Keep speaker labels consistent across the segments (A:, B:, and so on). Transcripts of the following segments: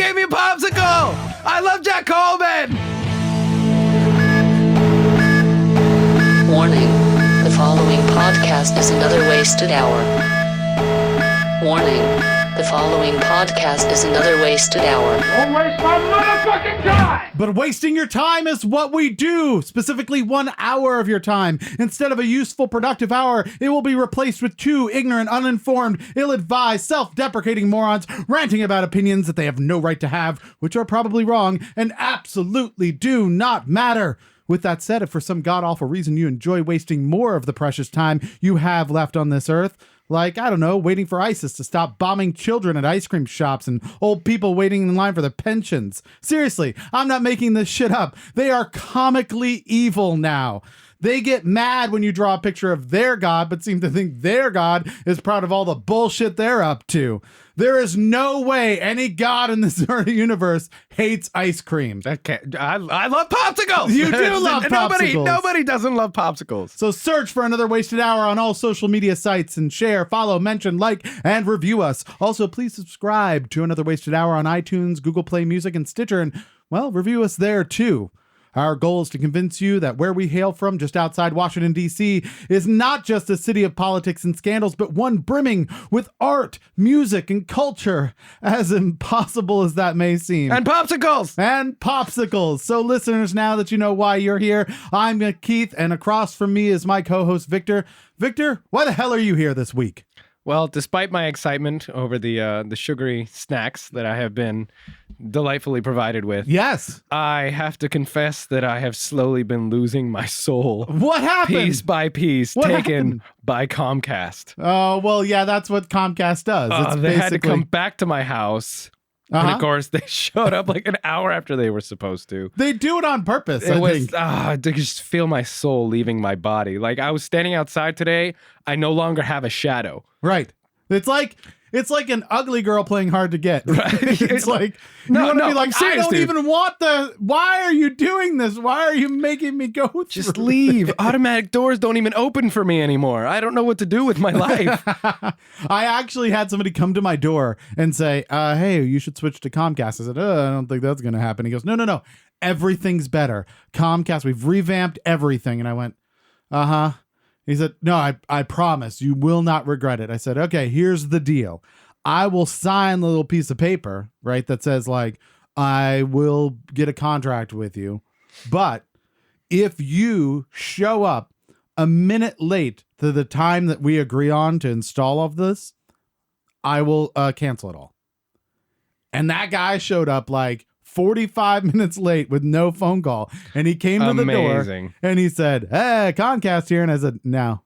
A: gave me a popsicle! I love Jack Coleman!
B: Warning. The following podcast is another wasted hour. Warning. The following podcast is another wasted hour.
C: Don't waste my motherfucking time!
D: But wasting your time is what we do. Specifically 1 hour of your time. Instead of a useful, productive hour, it will be replaced with 2 ignorant, uninformed, ill-advised, self-deprecating morons ranting about opinions that they have no right to have, which are probably wrong and absolutely do not matter. With that said, if for some god-awful reason you enjoy wasting more of the precious time you have left on this earth, like, I don't know, waiting for ISIS to stop bombing children at ice cream shops and old people waiting in line for their pensions. Seriously, I'm not making this shit up. They are comically evil now. They get mad when you draw a picture of their god, but seem to think their god is proud of all the bullshit they're up to. There is no way any god in this universe hates ice cream.
A: Okay, I love popsicles.
D: You do love popsicles.
A: Nobody doesn't love popsicles.
D: So search for Another Wasted Hour on all social media sites and share, follow, mention, like, and review us. Also, please subscribe to Another Wasted Hour on iTunes, Google Play Music, and Stitcher, and, well, review us there too. Our goal is to convince you that where we hail from, just outside Washington, D.C., is not just a city of politics and scandals, but one brimming with art, music, and culture, as impossible as that may seem.
A: And popsicles!
D: And popsicles. So listeners, now that you know why you're here, I'm Keith, and across from me is my co-host, Victor. Victor, why the hell are you here this week?
A: Well, despite my excitement over the sugary snacks that I have been delightfully provided with,
D: Yes.
A: I have to confess that I have slowly been losing my soul.
D: What happened?
A: Piece by piece,
D: What
A: taken
D: happened?
A: by Comcast.
D: Oh, well, yeah, that's what Comcast does. It's
A: They had to
D: basically-
A: come back to my house. And of course, they showed up like an hour after they were supposed to.
D: They do it on purpose,
A: It
D: I
A: was,
D: think.
A: I could just feel my soul leaving my body. Like I was standing outside today. I no longer have a shadow.
D: Right. It's like an ugly girl playing hard to get.
A: Right.
D: It's like, you
A: No,
D: want to
A: no,
D: be like,
A: I'm serious,
D: I don't
A: dude.
D: even want why are you doing this? Why are you making me go through
A: Just leave. Automatic doors don't even open for me anymore. I don't know what to do with my life.
D: I actually had somebody come to my door and say, hey, you should switch to Comcast. I said, I don't think that's going to happen. He goes, no. Everything's better. Comcast, we've revamped everything. And I went, uh-huh. He said, no, I promise you will not regret it. I said, okay, here's the deal. I will sign the little piece of paper, right, that says, like, I will get a contract with you. But if you show up a minute late to the time that we agree on to install all of this, I will cancel it all. And that guy showed up like 45 minutes late with no phone call. And he came to the door
A: Amazing.
D: and he said, hey, Comcast here. And I said, no.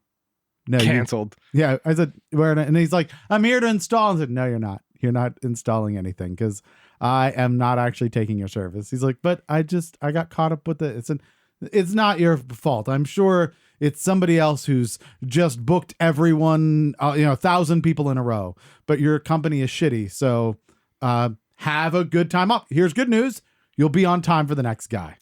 A: Canceled.
D: Yeah. I said, and he's like, I'm here to install. And I said, no, you're not. You're not installing anything because I am not actually taking your service. He's like, but I got caught up with it. It's not your fault. I'm sure it's somebody else who's just booked everyone, 1,000 people in a row, but your company is shitty. So, have a good time off. Here's good news. You'll be on time for the next guy.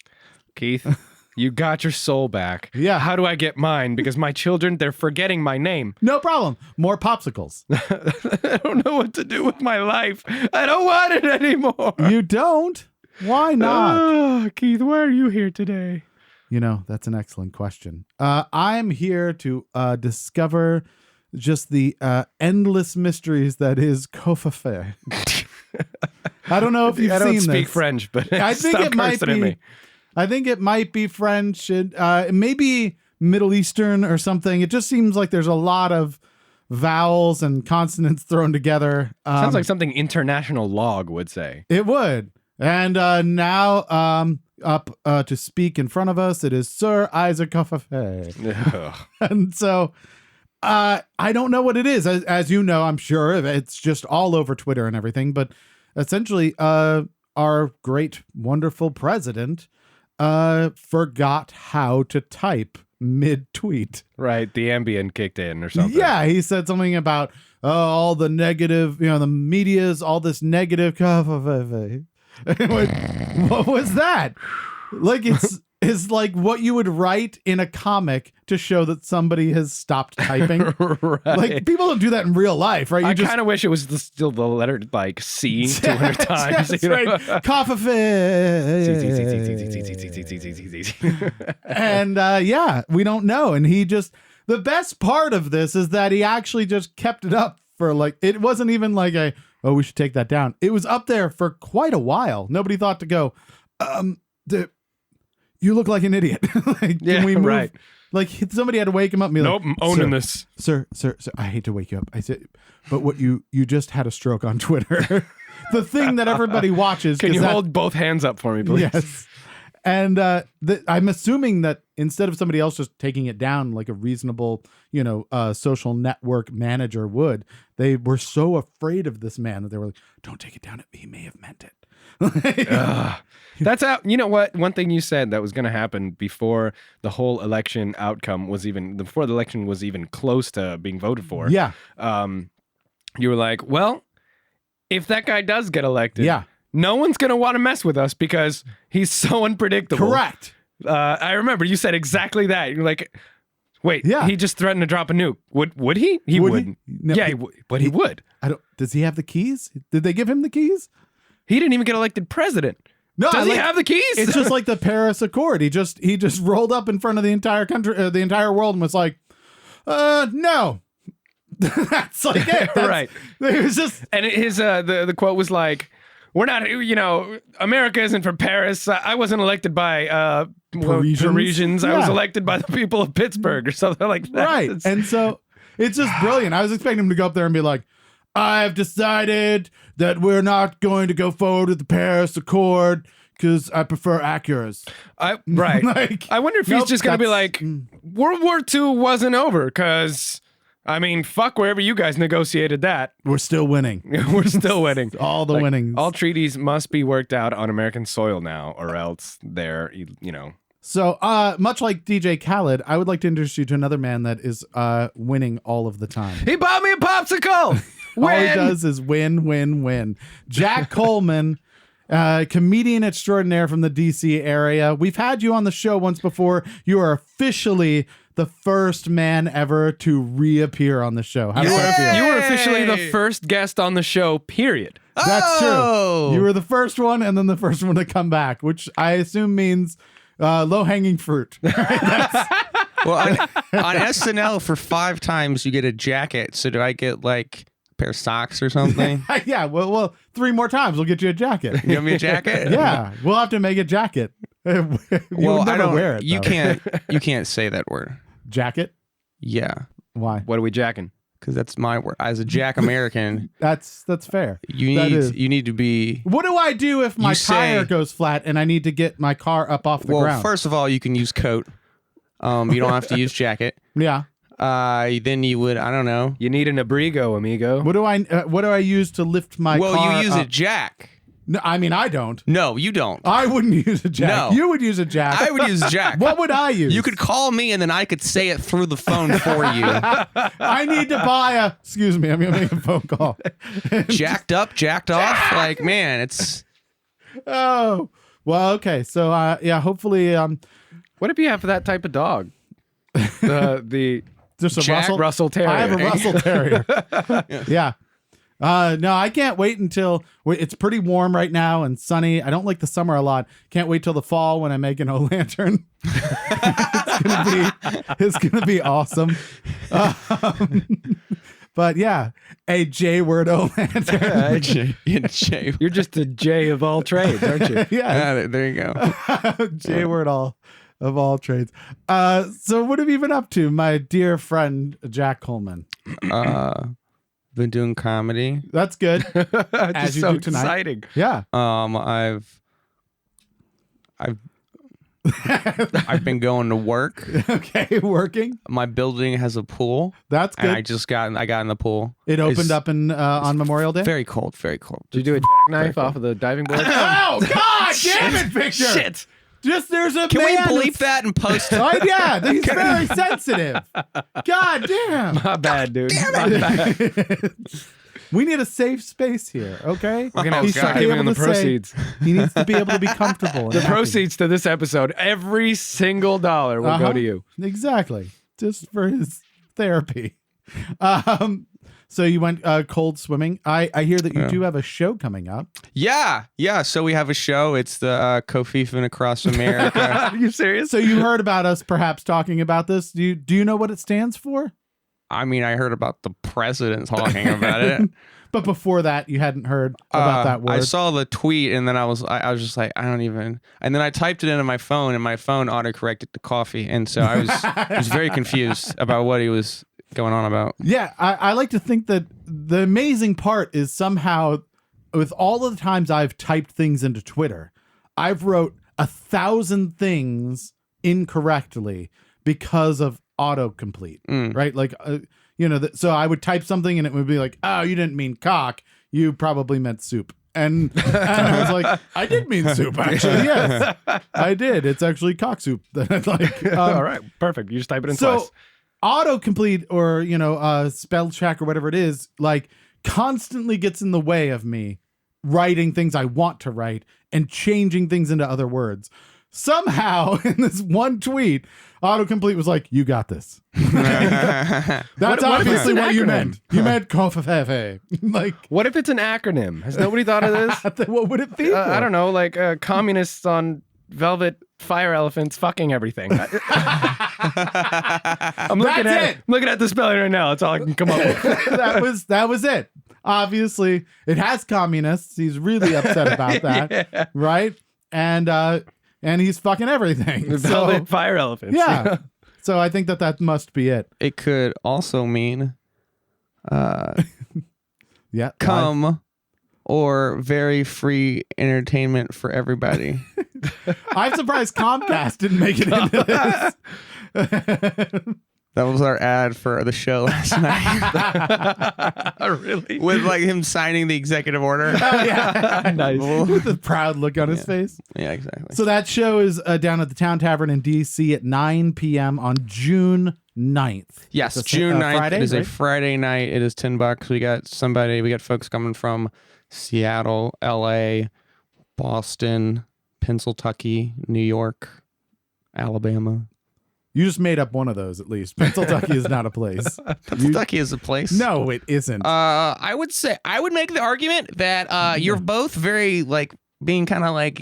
A: Keith, you got your soul back.
D: Yeah.
A: How do I get mine? Because my children, they're forgetting my name.
D: No problem. More popsicles.
A: I don't know what to do with my life. I don't want it anymore.
D: You don't? Why not?
A: Oh, Keith, why are you here today?
D: That's an excellent question. I'm here to discover just the endless mysteries that is Cofafe. I don't know if you've
A: I
D: seen
A: don't
D: this.
A: speak French, but
D: I think
A: stop
D: it might
A: cursing at me.
D: be. I think it might be French. Maybe Middle Eastern or something. It just seems like there's a lot of vowels and consonants thrown together.
A: Sounds like something international log would say.
D: It would. And now up to speak in front of us, it is Sir Isaac Cofafe.
A: Ugh.
D: And so I don't know what it is. As you know, I'm sure it's just all over Twitter and everything. But essentially, our great, wonderful president forgot how to type mid-tweet.
A: Right, the ambient kicked in or something.
D: Yeah, he said something about all the negative, the media's all this negative. What was that? Like is like what you would write in a comic to show that somebody has stopped typing.
A: Right.
D: Like people don't do that in real life, right?
A: I kind of wish it was still the letter like C 200 times.
D: That's
A: you know?
D: right. Cough And yeah, we don't know. And the best part of this is that he actually just kept it up for like, it wasn't even like we should take that down. It was up there for quite a while. Nobody thought to go, you look like an idiot. Like, can we move? Right. Like somebody had to wake him up and be
A: nope,
D: like,
A: I'm owning this.
D: Sir, I hate to wake you up. I said, but what you just had a stroke on Twitter. The thing that everybody watches.
A: Can you hold both hands up for me, please?
D: Yes. And I'm assuming that instead of somebody else just taking it down like a reasonable, social network manager would, they were so afraid of this man that they were like, don't take it down. He may have meant it.
A: That's how, you know what? One thing you said that was going to happen before the whole election outcome before the election was even close to being voted for.
D: Yeah.
A: You were like, well, if that guy does get elected.
D: Yeah.
A: No one's going to want to mess with us because he's so unpredictable.
D: Correct.
A: I remember you said exactly that. You're like, wait, he just threatened to drop a nuke. Would he? He wouldn't.
D: No,
A: yeah, but he would.
D: Does he have the keys? Did they give him the keys?
A: He didn't even get elected president.
D: No,
A: does he have the keys?
D: It's just like the Paris Accord. He just rolled up in front of the entire country, the entire world, and was like, no. That's like it.
A: Right.
D: It was just,
A: and his the quote was like, we're not, America isn't for Paris. I wasn't elected by Parisians.
D: Yeah.
A: I was elected by the people of Pittsburgh or something like that.
D: Right. And so it's just brilliant. I was expecting him to go up there and be like, I've decided that we're not going to go forward with the Paris Accord because I prefer Acuras.
A: Right.
D: Like,
A: I wonder if he's just going to be like, World War II wasn't over because... I mean, fuck wherever you guys negotiated that.
D: We're still winning.
A: We're still winning.
D: All the winnings.
A: All treaties must be worked out on American soil now, or else they're,
D: So, much like DJ Khaled, I would like to introduce you to another man that is winning all of the time.
A: He bought me a popsicle!
D: All he does is win, win, win. Jack Coleman, comedian extraordinaire from the DC area. We've had you on the show once before. You are officially the first man ever to reappear on the show. How does that feel?
A: You were officially the first guest on the show, period.
D: That's true. You were the first one and then the first one to come back, which I assume means low-hanging fruit.
E: Well, on SNL for 5 times you get a jacket. So do I get like a pair of socks or something?
D: Yeah, well, 3 more times we'll get you a jacket.
E: You give me a jacket?
D: Yeah, we'll have to make a jacket. You would never wear it.
E: You
D: though.
E: you can't say that word.
D: Jacket?
E: Yeah.
D: Why?
A: What are we jacking?
E: Because that's my word. As a Jack American,
D: that's fair.
E: You need to be.
D: What do I do if my tire goes flat and I need to get my car up off the ground?
E: Well, first of all, you can use coat. You don't have to use jacket.
D: Yeah.
E: Then you would, I don't know.
A: You need an abrigo, amigo.
D: What do I use to lift my car?
E: Well, you use
D: up?
E: a jack.
D: No, I mean, I don't.
E: No, you don't.
D: I wouldn't use a jack.
E: No.
D: You would use a jack.
E: I would use a jack.
D: What would I use?
E: You could call me and then I could say it through the phone for you.
D: I need to buy excuse me, I'm going to make a phone call.
E: Jacked up, jacked off. Like, man, it's.
D: Oh, well, okay. So, yeah, hopefully.
A: What if you have that type of dog? The
D: just a
A: Russell Terrier.
D: I have a Russell Terrier. Yeah. No, I can't wait until it's pretty warm right now and sunny. I don't like the summer a lot. Can't wait till the fall when I make an O-lantern. It's gonna be awesome. But yeah, a J-word O-lantern.
E: J.
A: You're just a J of all trades, aren't you?
D: Yeah,
E: there you go.
D: J-word of all trades. So what have you been up to, my dear friend Jack Coleman?
E: Been doing comedy.
D: That's good.
A: As you do tonight. Exciting.
D: Yeah.
E: I've been going to work.
D: Okay, working.
E: My building has a pool.
D: That's good.
E: And I got in the pool.
D: It opened up on Memorial Day.
E: Very cold. Very cold.
A: Did you do a jackknife off of the diving board?
D: Oh God! Damn it, Victor!
A: Shit.
D: There's a
E: Can
D: man
E: we bleep that and post it?
D: Oh yeah, he's very sensitive. God damn.
A: My bad, dude. My bad.
D: We need a safe space here, okay?
A: We're gonna
D: He
A: start
D: should be
A: giving him
D: able
A: the
D: to say-
A: proceeds.
D: He needs to be able to be comfortable. and
A: The
D: happy.
A: proceeds to this episode, every single dollar will go to you.
D: Exactly. Just for his therapy. So you went cold swimming. I hear that you do have a show coming up.
E: Yeah. So we have a show. It's the Kofifin Across America.
A: Are you serious?
D: So you heard about us perhaps talking about this. Do you know what it stands for?
E: I mean, I heard about the president talking about it.
D: But before that, you hadn't heard about that word.
E: I saw the tweet and then I was just like, I don't even. And then I typed it into my phone and my phone autocorrected to coffee. And so I was very confused about what he was going on about.
D: Yeah, I like to think that the amazing part is somehow with all of the times I've typed things into Twitter, I've wrote 1,000 things incorrectly because of autocomplete, right? Like, so I would type something and it would be like, oh, you didn't mean cock. You probably meant soup. And I was like, I did mean soup, actually. Yes, I did. It's actually cock soup.
A: All right, perfect. You just type it in
D: so
A: twice.
D: autocomplete or, spell check or whatever it is, like constantly gets in the way of me writing things I want to write and changing things into other words. Somehow in this one tweet, autocomplete was like, you got this. That's
A: what if
D: obviously
A: it's an
D: what you
A: acronym?
D: meant. You meant Kofafefe. Like,
A: What if it's an acronym? Has nobody thought of this?
D: what would it be?
A: I don't know, like communists on velvet fire elephants fucking everything. I'm looking
D: That's
A: at
D: it.
A: I'm looking at the spelling right now. That's all I can come up with.
D: that was it. Obviously, it has communists. He's really upset about that,
A: Yeah.
D: right? And he's fucking everything.
A: The velvet fire elephants.
D: Yeah. So I think that must be it.
E: It could also mean
D: Yeah.
E: come or very free entertainment for everybody.
D: I'm surprised Comcast didn't make it into this.
E: That was our ad for the show last night.
A: Really?
E: With like him signing the executive order.
D: Oh, yeah.
A: Nice.
D: With the proud look on his face.
E: Yeah, exactly.
D: So that show is down at the Town Tavern in DC at 9 p.m. on June 9th.
E: Yes,
D: It's a
E: June 9th.
D: Friday,
E: it is a
D: right?
E: Friday night. It is $10. We got folks coming from Seattle, LA, Boston, Pennsylvania, New York, Alabama.
D: You just made up one of those at least. Pennsylvania is not a place.
E: Pennsylvania is a place.
D: No, it isn't.
E: I would make the argument that you're both very like being kind of like,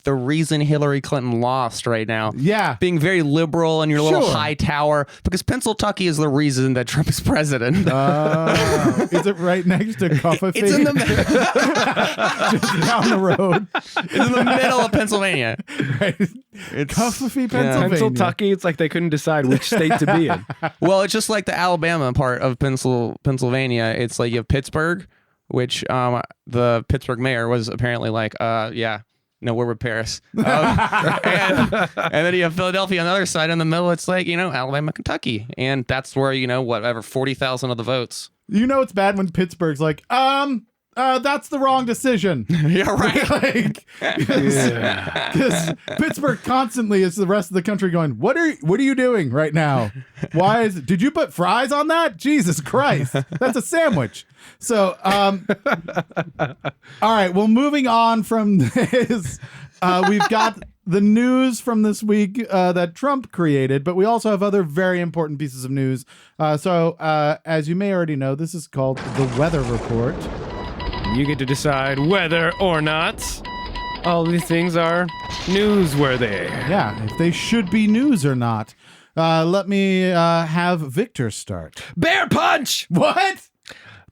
E: the reason Hillary Clinton lost right now.
D: Yeah.
E: Being very liberal in your little
D: Sure.
E: high tower because Pennsylvania is the reason that Trump is president.
D: Is it right next to Coffee?
E: It's in the
D: just down the road.
E: it's in the middle of Pennsylvania.
D: Right.
E: It's
D: Coffee, Pennsylvania.
A: Pennsylvania, it's like they couldn't decide which state to be in.
E: Well, it's just like the Alabama part of Pennsylvania. It's like you have Pittsburgh, which the Pittsburgh mayor was apparently like, no, we're with Paris. And then you have Philadelphia on the other side. In the middle, it's like, Alabama, Kentucky. And that's where, whatever, 40,000 of the votes.
D: It's bad when Pittsburgh's like, that's the wrong decision.
E: Yeah, right.
D: Because Pittsburgh constantly is the rest of the country going, what are you doing right now? Did you put fries on that? Jesus Christ. That's a sandwich. So, all right. Well, moving on from this, we've got the news from this week that Trump created, but we also have other very important pieces of news. So, as you may already know, this is called the Weather Report.
A: You get to decide whether or not all these things are newsworthy.
D: Yeah, if they should be news or not. Let me have Victor start.
A: Bear punch!
D: What?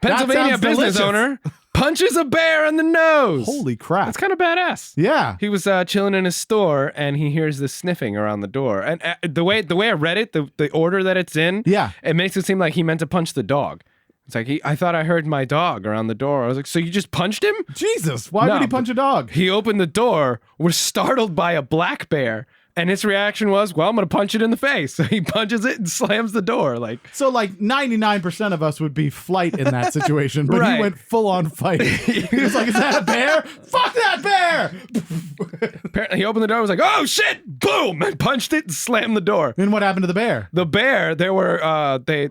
A: Pennsylvania
D: sounds
A: business
D: delicious.
A: owner punches a bear in the nose.
D: Holy crap.
A: That's kind of badass.
D: Yeah.
A: He was chilling in his store and he hears this sniffing around the door. And the way I read it, the order that it's in,
D: Yeah.
A: it makes it seem like he meant to punch the dog. It's like, I thought I heard my dog around the door. I was like, so you just punched him?
D: Jesus, why
A: No,
D: would he punch a dog?
A: He opened the door, was startled by a black bear And his reaction was, well, I'm going to punch it in the face. So he punches it and slams the door. Like,
D: So like 99% of us would be flight in that situation, but
A: Right.
D: he went full on fight. He was like, is that a bear? Fuck that bear!
A: apparently he opened the door and was like, oh shit, boom, and punched it and slammed the door.
D: And what happened to the bear?
A: The bear, there were, they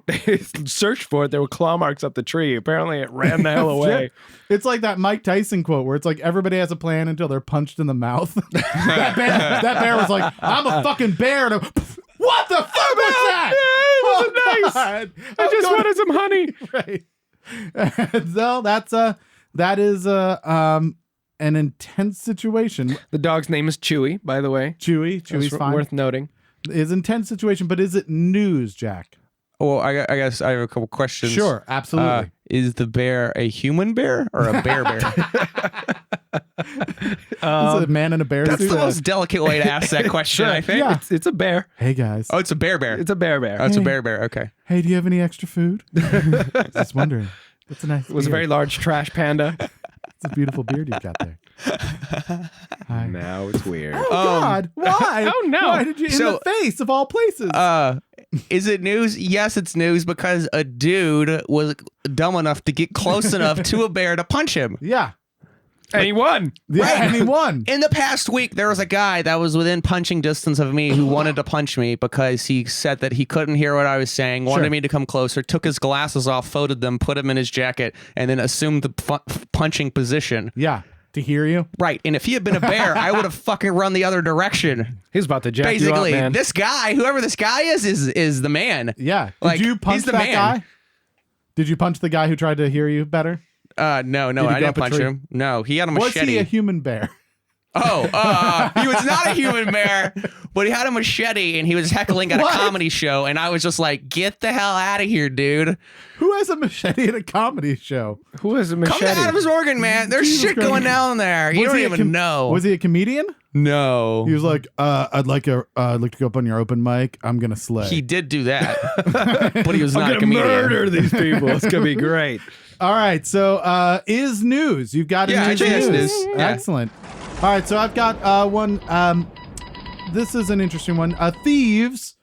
A: searched for it. There were claw marks up the tree. Apparently it ran the hell away.
D: It's like that Mike Tyson quote where it's like everybody has a plan until they're punched in the mouth. that bear was like, I'm a fucking bear. And what the fuck was that?
A: Yeah, it was nice. I just wanted some honey.
D: Right. So that is an intense situation.
A: The dog's name is Chewy, by the way.
D: Chewy's
A: That's
D: fine.
A: worth noting.
D: Is intense situation, but is it news, Jack?
E: Well, I guess I have a couple questions.
D: Sure, absolutely.
E: Is the bear a human bear or a bear bear?
D: Is it a man in a bear
E: That's
D: suit?
E: the most delicate way to ask that question, I think.
D: Yeah.
A: It's a bear.
D: Hey guys.
E: Oh, it's a bear bear.
A: It's a bear bear.
E: Oh, it's a bear bear. Okay.
D: Hey, do you have any extra food? Just wondering. That's a nice.
A: It was a very large trash panda.
D: It's a beautiful beard you've got there. Hi.
A: Now it's weird.
D: Oh God! Why?
A: Oh, no.
D: Why did you in the face of all places?
E: Is it news? Yes, it's news because a dude was dumb enough to get close enough to a bear to punch him.
D: yeah.
A: And he won.
D: Yeah. And he won.
E: In the past week, there was a guy that was within punching distance of me who wanted to punch me because he said that he couldn't hear what I was saying, wanted
D: Sure.
E: me to come closer, took his glasses off, folded them, put them in his jacket, and then assumed the punching position.
D: Yeah. To hear you.
E: Right. And if he had been a bear, I would have fucking run the other direction.
A: He's about to jack
E: Basically,
A: you up, man.
E: this guy, whoever this guy is the man.
D: Yeah.
E: Like,
D: Did you punch
E: he's the
D: that
E: man.
D: guy? Did you punch the guy who tried to hear you better?
E: No,
D: Did he
E: I
D: go
E: didn't
D: up a
E: punch
D: tree?
E: him. No, he had a
D: Was
E: machete.
D: he a human bear?
E: He was not a human bear, but he had a machete and he was heckling at
D: What?
E: a comedy show. And I was just like, get the hell out of here, dude.
D: Who has a machete at a comedy show?
A: Who has a
E: Come
A: machete?
E: out of his organ, man. There's
D: Jesus
E: shit
D: Christ.
E: going down there. You
D: Was
E: don't
D: he a
E: even know.
D: Was he a comedian?
E: No.
D: He was like, I'd like to go up on your open mic. I'm gonna slay.
E: He did do that, but he was
A: I'm
E: not a
A: gonna
E: comedian.
A: murder these people. It's gonna be great.
D: All right, so is news. You've got
E: Yeah, I
D: news.
E: think it's news. Yeah.
D: Excellent. All right, so I've got one. This is an interesting one. Thieves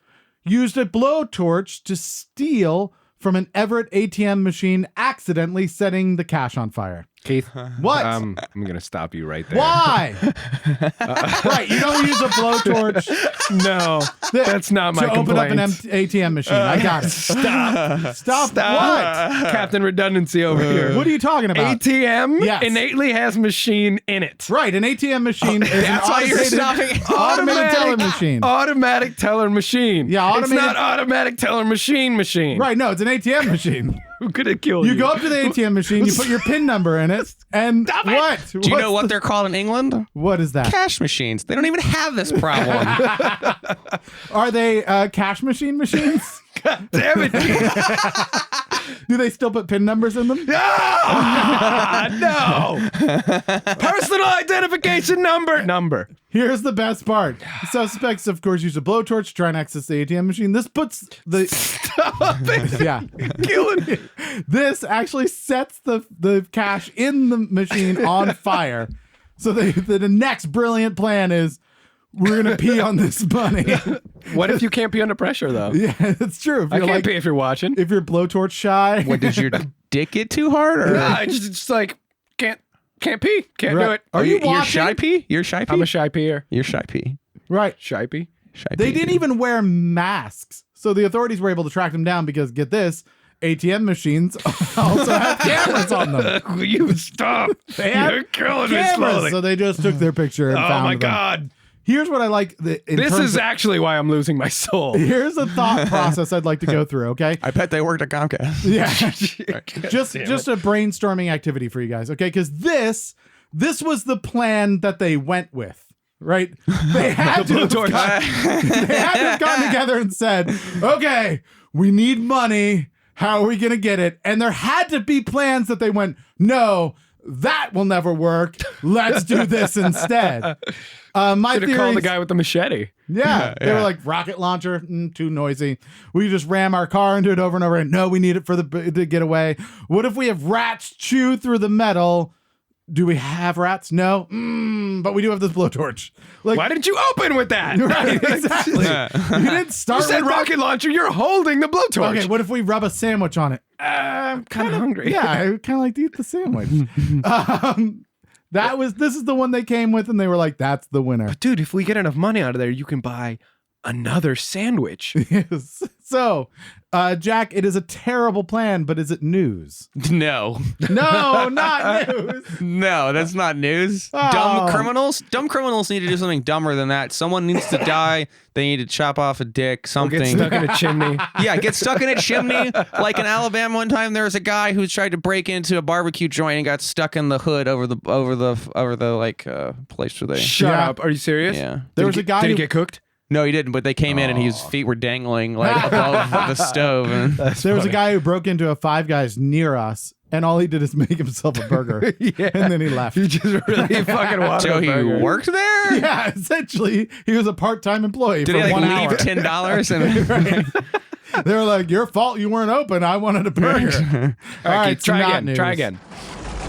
D: used a blowtorch to steal from an Everett ATM machine, accidentally setting the cash on fire.
A: Keith,
D: What?
A: I'm gonna stop you right there.
D: Why? Right, you don't use a blowtorch
A: No, that's not my
D: to open up an
A: complaint.
D: ATM machine. I got it. Stop. What?
A: Captain Redundancy over here.
D: What are you talking about?
A: ATM
D: Yes.
A: innately has machine in it.
D: Right, an ATM machine is an
E: That's why you're stopping.
D: automated teller machine.
A: Automatic teller machine.
D: Yeah,
A: It's
D: automated-
A: not automatic teller machine.
D: Right, no, it's an ATM machine.
A: Who could have killed you?
D: You go up to the ATM machine, you put your PIN number in it, and what?
E: Do you know what they're called in England?
D: What is that?
E: Cash machines. They don't even have this problem.
D: Are they cash machines?
A: Damn it, Keith.
D: Do they still put PIN numbers in them?
A: No. Personal identification number.
D: Here's the best part. The suspects, of course, use a blowtorch to try and access the ATM machine. This puts the
A: Stop it.
D: yeah.
A: Killing me.
D: This actually sets the cash in the machine on fire. So the next brilliant plan is we're gonna pee on this money.
A: What if you can't pee under pressure, though?
D: Yeah, it's true. If
A: I
D: you're
A: can't
D: like,
A: pee if you're watching.
D: if you're blowtorch shy.
E: What, does your dick get too hard? Or?
A: Nah, it's like can't pee. Can't do
D: Right.
A: it.
D: Are you
E: You're
D: watching?
E: shy pee? You're shy pee?
A: I'm a shy peer.
E: You're shy pee.
D: Right.
A: Shy pee.
E: Shy
D: They
E: pee.
D: didn't even wear masks. So the authorities were able to track them down because, get this, ATM machines also have cameras on them.
A: Will you stop?
D: They have
A: You're killing me
D: cameras.
A: slowly.
D: So they just took their picture and
A: Oh
D: found
A: my
D: them.
A: God.
D: Here's what I like.
A: This is actually why I'm losing my soul.
D: Here's a thought process I'd like to go through, okay?
E: I bet they worked at Comcast.
D: Yeah. just
A: damn
D: a brainstorming activity for you guys, okay? Because this was the plan that they went with. Right? They had to have
A: blowtorch.
D: gotten together and said, okay, we need money. How are we going to get it? And there had to be plans that they went, no, that will never work. Let's do this instead. My
A: Should have
D: theory
A: called the guy with the machete.
D: yeah, they were like rocket launcher, too noisy. We just ram our car into it over and over. And no, we need it for the getaway. What if we have rats chew through the metal Do we have rats? No. But we do have this blowtorch. Like,
A: Why didn't you open with that?
D: right, exactly. You didn't start
A: You said
D: with that?
A: rocket launcher. You're holding the blowtorch.
D: Okay, what if we rub a sandwich on it?
A: I'm kind of hungry.
D: Yeah, I kind of like to eat the sandwich. This is the one they came with, and they were like, that's the winner.
A: But dude, if we get enough money out of there, you can buy another sandwich.
D: Yes. So, Jack, it is a terrible plan, but is it news?
E: No.
D: No, not news.
E: No, that's not news.
D: Oh.
E: Dumb criminals need to do something dumber than that. Someone needs to die. They need to chop off a dick,
A: Get
E: something.
A: stuck in a chimney.
E: Yeah, get stuck in a chimney. Like in Alabama one time, there was a guy who tried to break into a barbecue joint and got stuck in the hood over the place where they.
A: Shut
D: Yeah.
A: up. Are you serious?
E: Yeah.
D: There was a guy
A: Did
D: who
A: he get cooked?
E: No, he didn't, but they came in and his feet were dangling like above the stove. And
D: There was a guy who broke into a Five Guys near us, and all he did is make himself a burger.
A: Yeah.
D: And then he left.
A: He just really fucking wanted
E: Joe,
A: a burger.
E: you worked there?
D: Yeah, essentially, he was a part-time employee
E: Did
D: for
E: he
D: 1
E: like
D: hour.
E: leave $10 and
D: Right. They were like, your fault you weren't open. I wanted a burger. All right,
A: Keith, try
D: not
A: again.
D: news.
A: Try again.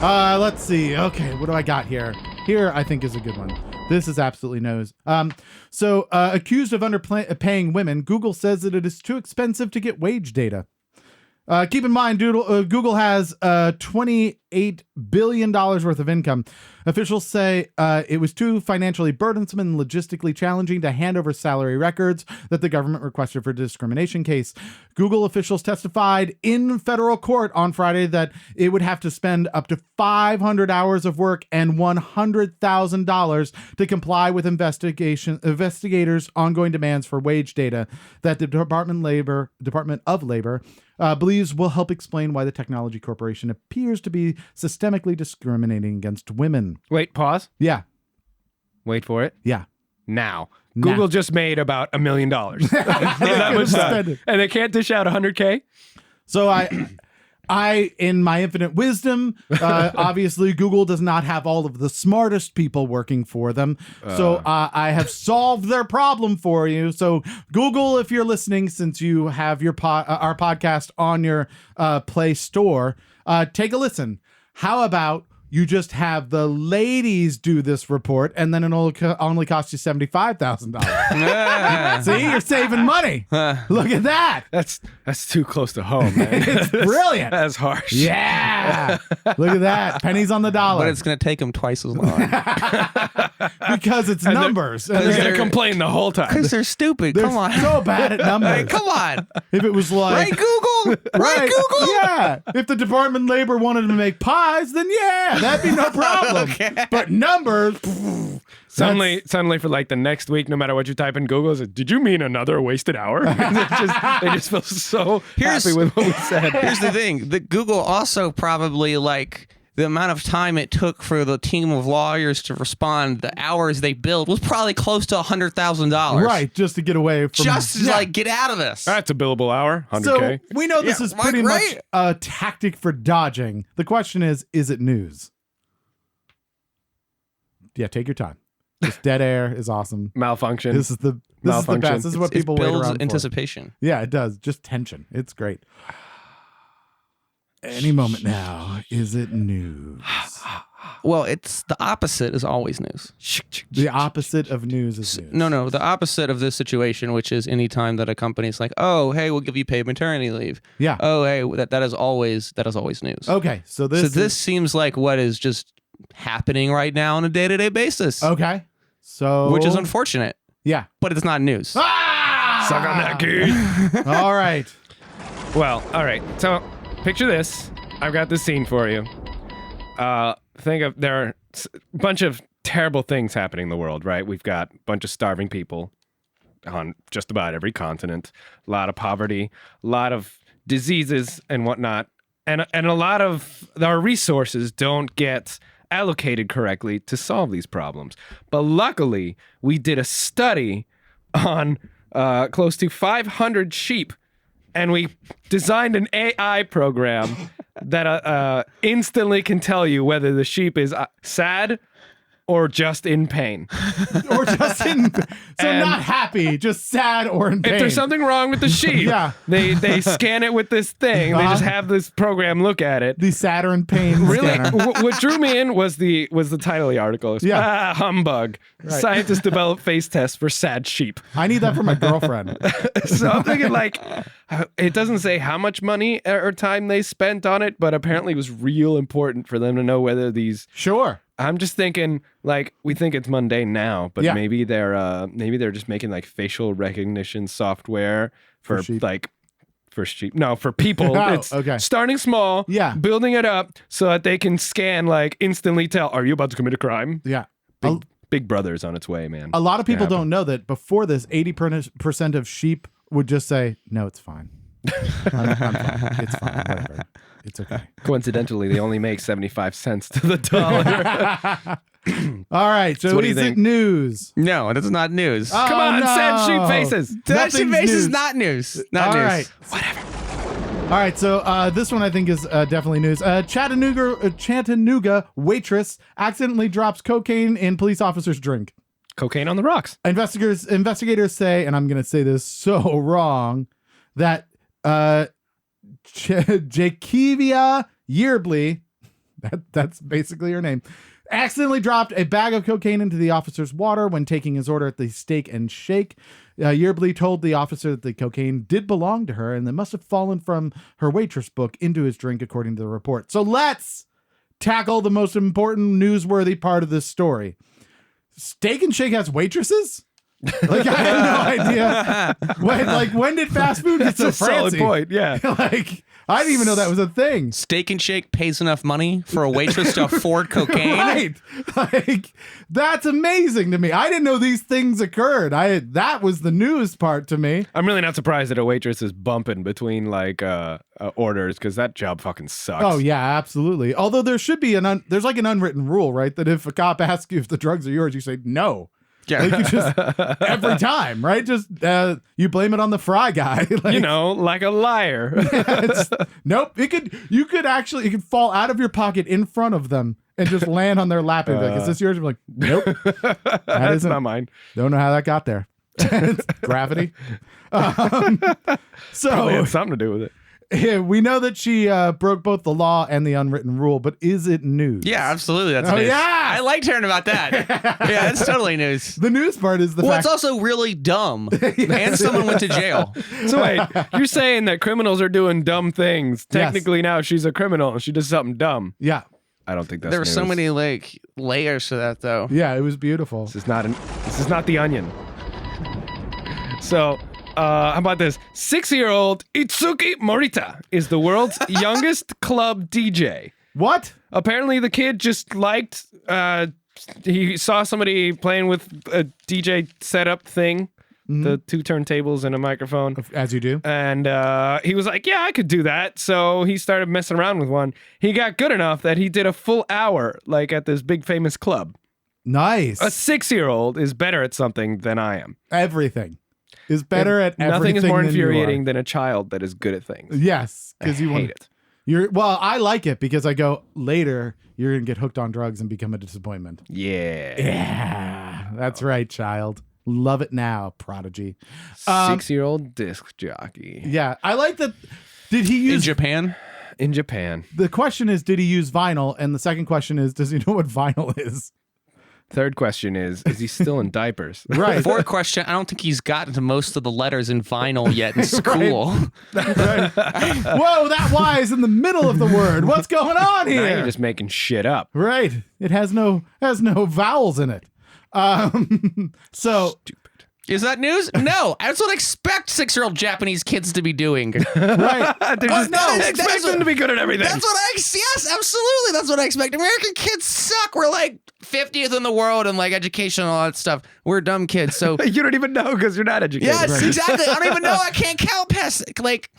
D: Let's see. Okay, what do I got here? Here, I think, is a good one. This is absolutely news. Accused of underpaying women, Google says that it is too expensive to get wage data. Keep in mind, Google has $28 billion worth of income. Officials say it was too financially burdensome and logistically challenging to hand over salary records that the government requested for a discrimination case. Google officials testified in federal court on Friday that it would have to spend up to 500 hours of work and $100,000 to comply with investigators' ongoing demands for wage data that the Department of Labor believes will help explain why the technology corporation appears to be systemically discriminating against women.
A: Wait, pause.
D: Yeah.
A: Wait for it.
D: Yeah.
A: Now.
D: Now.
A: Google just made about $1 million. That was done. And they can't dish out $100K?
D: So I, in my infinite wisdom, obviously Google does not have all of the smartest people working for them. So I have solved their problem for you. So Google, if you're listening, since you have your our podcast on your Play Store, take a listen. How about you just have the ladies do this report, and then it'll only cost you $75,000. See, you're saving money. Look at that.
A: That's too close to home, man.
D: It's brilliant.
A: That's harsh.
D: Yeah. Look at that. Pennies on the dollar.
E: but it's going to take them twice as long.
D: Because it's numbers. And
A: They're
D: they're
A: going to complain the whole time.
E: Because they're stupid.
D: they're
E: Come on.
D: so bad at numbers.
E: Hey, come on.
D: If it was like...
E: Right, Google? Right, Google?
D: Yeah. If the Department of Labor wanted to make pies, then yeah, that'd be no problem. But numbers...
A: Suddenly for like the next week, no matter what you type in Google, it's like, did you mean another wasted hour? they just feel so happy with what we said.
E: Here's the thing. The Google also probably like the amount of time it took for the team of lawyers to respond, the hours they billed was probably close to $100,000.
D: Right, just to get away from...
E: Just to like get out of this.
A: That's a billable hour, $100K.
D: So we know this
E: Yeah,
D: is pretty
E: right?
D: much a tactic for dodging. The question is it news? Yeah, take your time. This dead air is awesome.
A: Malfunction.
D: This is the
A: Malfunction.
D: best. This is what people
E: it
D: wait
E: builds
D: around for.
E: anticipation.
D: Yeah, it does. Just tension. It's great. Any moment now, is it news?
E: Well, it's the opposite is always news.
D: The opposite of news is news.
E: No, the opposite of this situation, which is any time that a company's like, oh, hey, we'll give you paid maternity leave.
D: Yeah.
E: Oh, hey, that is always news.
D: Okay, so this
E: seems like what is just happening right now on a day-to-day basis.
D: Okay. So
E: Which is unfortunate,
D: yeah.
E: but it's not news.
A: Suck on that, Keith.
D: All right.
A: Well, all right. So picture this. I've got this scene for you. There are a bunch of terrible things happening in the world, right? We've got a bunch of starving people on just about every continent, a lot of poverty, a lot of diseases and whatnot, and a lot of our resources don't get allocated correctly to solve these problems. But luckily, we did a study on close to 500 sheep, and we designed an AI program that instantly can tell you whether the sheep is sad or just in pain.
D: Or just in, so not happy, just sad or in pain.
A: If there's something wrong with the sheep,
D: Yeah.
A: they scan it with this thing. They just have this program look at it.
D: The Saturn pain
A: Really,
D: scanner.
A: what drew me in was the title of the article. It's,
D: Yeah.
A: Humbug. Scientists develop face tests for sad sheep.
D: I need that for my girlfriend.
A: So I'm thinking, like, it doesn't say how much money or time they spent on it, but apparently it was real important for them to know whether these.
D: Sure.
A: I'm just thinking, like, we think it's mundane now, but
D: Yeah.
A: maybe they're just making like facial recognition software for
D: sheep.
A: like. For sheep. No, for people.
D: Oh,
A: it's
D: okay.
A: starting small,
D: Yeah.
A: building it up so that they can scan, like, instantly tell, are you about to commit a crime?
D: Yeah.
A: Big Brother's on its way, man.
D: A lot of people
A: Yeah.
D: don't know that before this, 80% of sheep would just say, no, it's fine. I'm fine. It's fine. Whatever. It's okay.
A: Coincidentally, they only make 75 cents to the dollar.
D: All right. So
A: what do you
D: is it
A: think?
D: news?
E: No, that's not news.
D: Oh,
A: Come on,
D: no.
A: sad sheep faces.
E: That shit
D: Nothing's
E: face is
D: news.
E: not news. Not
D: All
E: news.
D: right. All right, so this one I think is definitely news. Chattanooga waitress accidentally drops cocaine in police officer's drink.
A: Cocaine on the rocks.
D: Investigators say, and I'm going to say this so wrong, that Jakivia Yearbley, that's basically her name, accidentally dropped a bag of cocaine into the officer's water when taking his order at the Steak and Shake. Yearbley told the officer that the cocaine did belong to her and that must have fallen from her waitress book into his drink, according to the report. So let's tackle the most important newsworthy part of this story. Steak and Shake has waitresses? Like, I had no idea. When did fast food get
A: That's
D: so
A: a solid
D: fancy?
A: point, yeah.
D: Like, I didn't even know that was a thing.
E: Steak and Shake pays enough money for a waitress to afford cocaine.
D: Right. Like, that's amazing to me. I didn't know these things occurred. That was the news part to me.
A: I'm really not surprised that a waitress is bumping between, like, orders, because that job fucking sucks.
D: Oh yeah, absolutely. Although there should be there's like an unwritten rule, right? That if a cop asks you if the drugs are yours, you say no.
E: Yeah.
D: Like, you just every time, right? Just you blame it on the fry guy. Like,
A: You know, like a liar.
D: nope. It could fall out of your pocket in front of them and just land on their lap and be like, "Is this yours?" I'm like, "Nope,
A: That's
D: isn't.
A: not mine.
D: Don't know how that got there." It's gravity.
A: Probably
D: So
A: had something to do with it.
D: we know that she broke both the law and the unwritten rule, but is it news?
E: Yeah, absolutely. That's
D: Oh,
E: news.
D: yeah.
E: I liked hearing about that. Yeah, that's totally news.
D: The news part is the
E: Well,
D: fact.
E: it's also really dumb. And someone went to jail.
A: So wait, you're saying that criminals are doing dumb things. Technically now she's a criminal and she does something dumb.
D: Yeah.
A: I don't think that's
E: There were so
A: news.
E: many like layers to that though.
D: Yeah, it was beautiful.
A: This is not the Onion. So, how about this? 6-year-old Itsuki Morita is the world's youngest club DJ.
D: What?
A: Apparently, the kid just liked. He saw somebody playing with a DJ setup thing, the 2 turntables and a microphone,
D: As you do.
A: and he was like, "Yeah, I could do that." So he started messing around with one. He got good enough that he did a full hour, like at this big famous club.
D: Nice.
A: A 6-year-old is better at something than I am.
D: Everything is better at everything.
A: Nothing is more
D: than you are.
A: infuriating than a child that is good at things.
D: Yes, because you
A: I
D: want
A: hate it.
D: I like it because I go later. You're gonna get hooked on drugs and become a disappointment.
A: Yeah.
D: Yeah, that's right, child. Love it now, prodigy.
A: 6-year-old disc jockey
D: Yeah, I like that. Did he
E: In
D: use?
E: Japan.
A: in Japan.
D: The question is, did he use vinyl? And the second question is, does he know what vinyl is?
A: Third question is he still in diapers?
D: Right.
E: Fourth question, I don't think he's gotten to most of the letters in vinyl yet in school.
D: Right. Whoa, that Y is in the middle of the word. What's going on
A: Now
D: here?
A: you're just making shit up.
D: Right. It has no vowels in it. So
A: Stupid.
E: Is that news? No. That's what I expect 6-year-old Japanese kids to be doing.
D: right.
A: They're just
E: no,
A: expect
E: that's
A: them to be good at everything.
E: That's what yes, absolutely. That's what I expect. American kids suck. We're like 50th in the world in like education and all that stuff. We're dumb kids. So
A: You don't even know because you're not educated.
E: yes, exactly. I don't even know. I can't count past like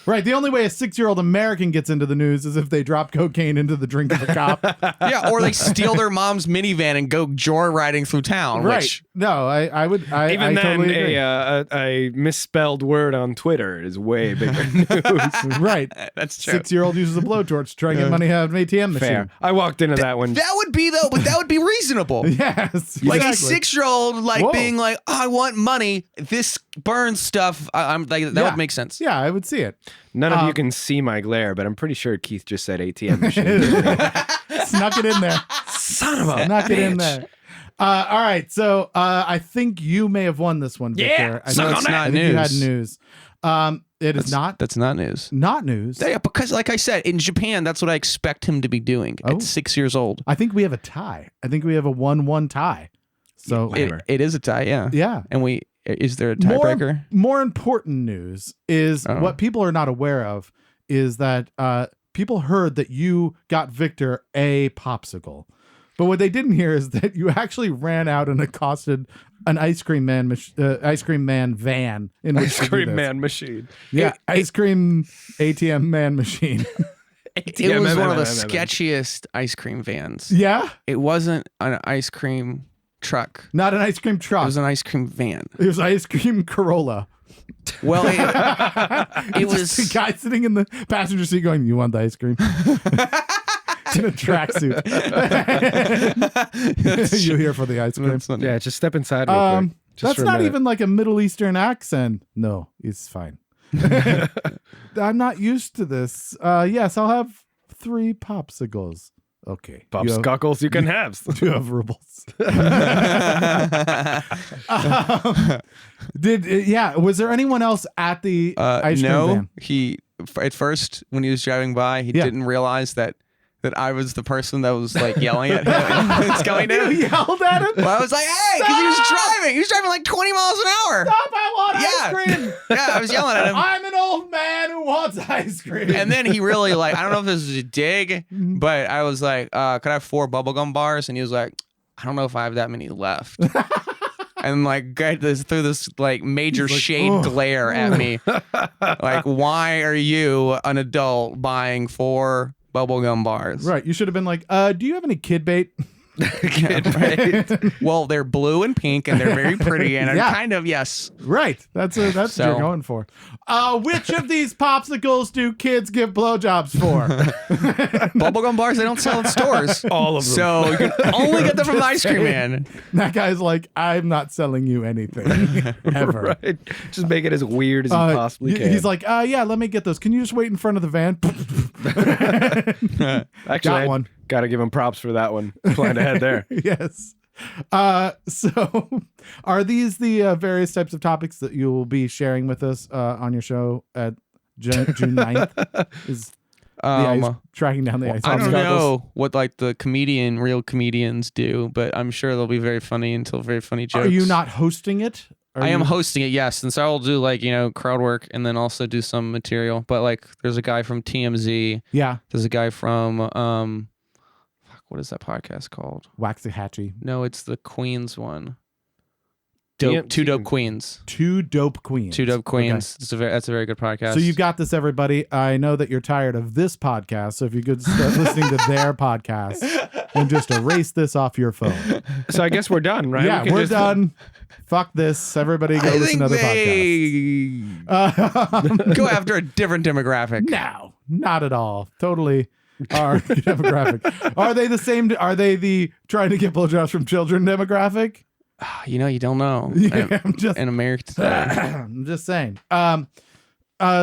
D: Right. The only way a 6-year-old American gets into the news is if they drop cocaine into the drink of a cop.
E: Yeah, or they steal their mom's minivan and go joyriding through town.
D: Right.
E: Which,
D: No, I would. I
A: Even then,
D: totally agree.
A: a misspelled word on Twitter is way bigger news.
D: Right.
E: that's true.
D: 6-year-old uses a blowtorch to try to get money out of an ATM machine.
A: Fair. I walked into that one.
E: That would be though, but that would be reasonable.
D: Yes.
E: Like
D: exactly.
E: a 6-year-old, like
D: Whoa.
E: being like, I want money. This burns stuff. I'm like, that would make sense.
D: Yeah, I would see it.
A: None of you can see my glare, but I'm pretty sure Keith just said ATM machine.
D: Snuck it in there.
A: Son of a
D: Snuck it in
A: bitch.
D: there. All right. So I think you may have won this one, Victor. I
A: suck
D: think-
A: on
E: It's
A: that.
E: not
D: I think you had
E: news.
D: news. It is not
E: That's not news.
D: news.
E: Yeah, because like I said, in Japan, that's what I expect him to be doing
D: Oh.
E: at 6 years old.
D: I think we have a tie. I think we have a 1-1 tie. So
A: Whatever.
E: It is a tie, yeah.
D: yeah.
E: And is there a tiebreaker?
D: More important news is
E: Oh.
D: what people are not aware of is that people heard that you got Victor a popsicle. But what they didn't hear is that you actually ran out and accosted an ice cream man van in which
A: Ice
D: to do
A: cream
D: this.
A: man machine.
D: Yeah, ice cream ATM man machine.
E: It was one of the sketchiest ice cream vans.
D: Yeah,
E: It wasn't an ice cream truck.
D: not an ice cream
E: It
D: truck.
E: was an ice cream van.
D: It was ice cream Corolla.
E: Well, it
D: Just the
E: was.
D: guy sitting in the passenger seat going, "You want the ice cream?" In a tracksuit. You here for the ice cream?
E: That's not-
A: Yeah, just step inside real quick. Just
D: That's
A: for a
D: not
A: minute.
D: even like a Middle Eastern accent. No, it's fine. I'm not used to this. Yes, I'll have 3 popsicles. Okay.
A: Popsicles you can have.
D: 2 have rubles. Was there anyone else at the ice cream
E: no,
D: van?
E: he at first when he was driving by, he
D: Yeah.
E: didn't realize that I was the person that was like yelling at him. And it's going
D: You
E: in.
D: yelled at him?
E: Well, I was like, hey, because he was driving. He was driving like 20 miles an hour.
D: Stop, I want
E: Yeah.
D: ice cream.
E: Yeah, I was yelling at him.
D: I'm an old man who wants ice cream.
E: And then he really like, I don't know if this is a dig, but I was like, could I have 4 bubblegum bars? And he was like, I don't know if I have that many left. And like threw this like major
D: He's like,
E: shade
D: "Ugh."
E: glare at me. Like, why are you an adult buying 4 bubblegum bars?
D: Right. You should have been like, do you have any kid bait?
A: Right.
E: Well, they're blue and pink and they're very pretty and
D: Yeah.
E: are kind of, yes.
D: Right. That's what
E: So-
D: you're going for. Which of these popsicles do kids give blowjobs for?
E: Bubblegum bars, they don't sell in stores.
A: All of them.
E: So you can only get them from the ice cream man.
D: That guy's like, I'm not selling you anything ever.
A: Right. Just make it as weird as you possibly can.
D: He's like, yeah, let me get those. Can you just wait in front of the van?
A: Actually,
D: got one.
A: Got to give him props for that one. Planned ahead there.
D: Yes. So are these the various types of topics that you will be sharing with us on your show at June 9th? Is the ice, tracking down the ice?
E: I don't
D: popsicles?
E: know what like the real comedians do, but I'm sure they'll be very funny and tell very funny jokes.
D: Are you not hosting it?
E: I am hosting it, yes. And so I will do like, crowd work and then also do some material. But like there's a guy from TMZ.
D: Yeah.
E: There's a guy from what is that podcast called?
D: Waxahachie.
E: No, it's the Queens one.
A: Damn,
E: Two Dope Queens.
D: 2 Dope Queens.
E: 2 Dope Queens. That's a very good podcast.
D: So you've got this, everybody. I know that you're tired of this podcast, so if you could start listening to their podcast and just erase this off your phone.
A: So I guess we're done, right?
D: Yeah,
A: We can
D: we're
A: just-
D: done. Fuck this. Everybody go
E: I
D: listen to
E: think
D: other podcasts.
E: go after a different demographic.
D: No, not at all. Totally our demographic. Are they the same? Are they the trying to get blowjobs from children demographic?
E: You don't know.
D: Yeah, I'm just
E: In America today.
D: I'm just saying.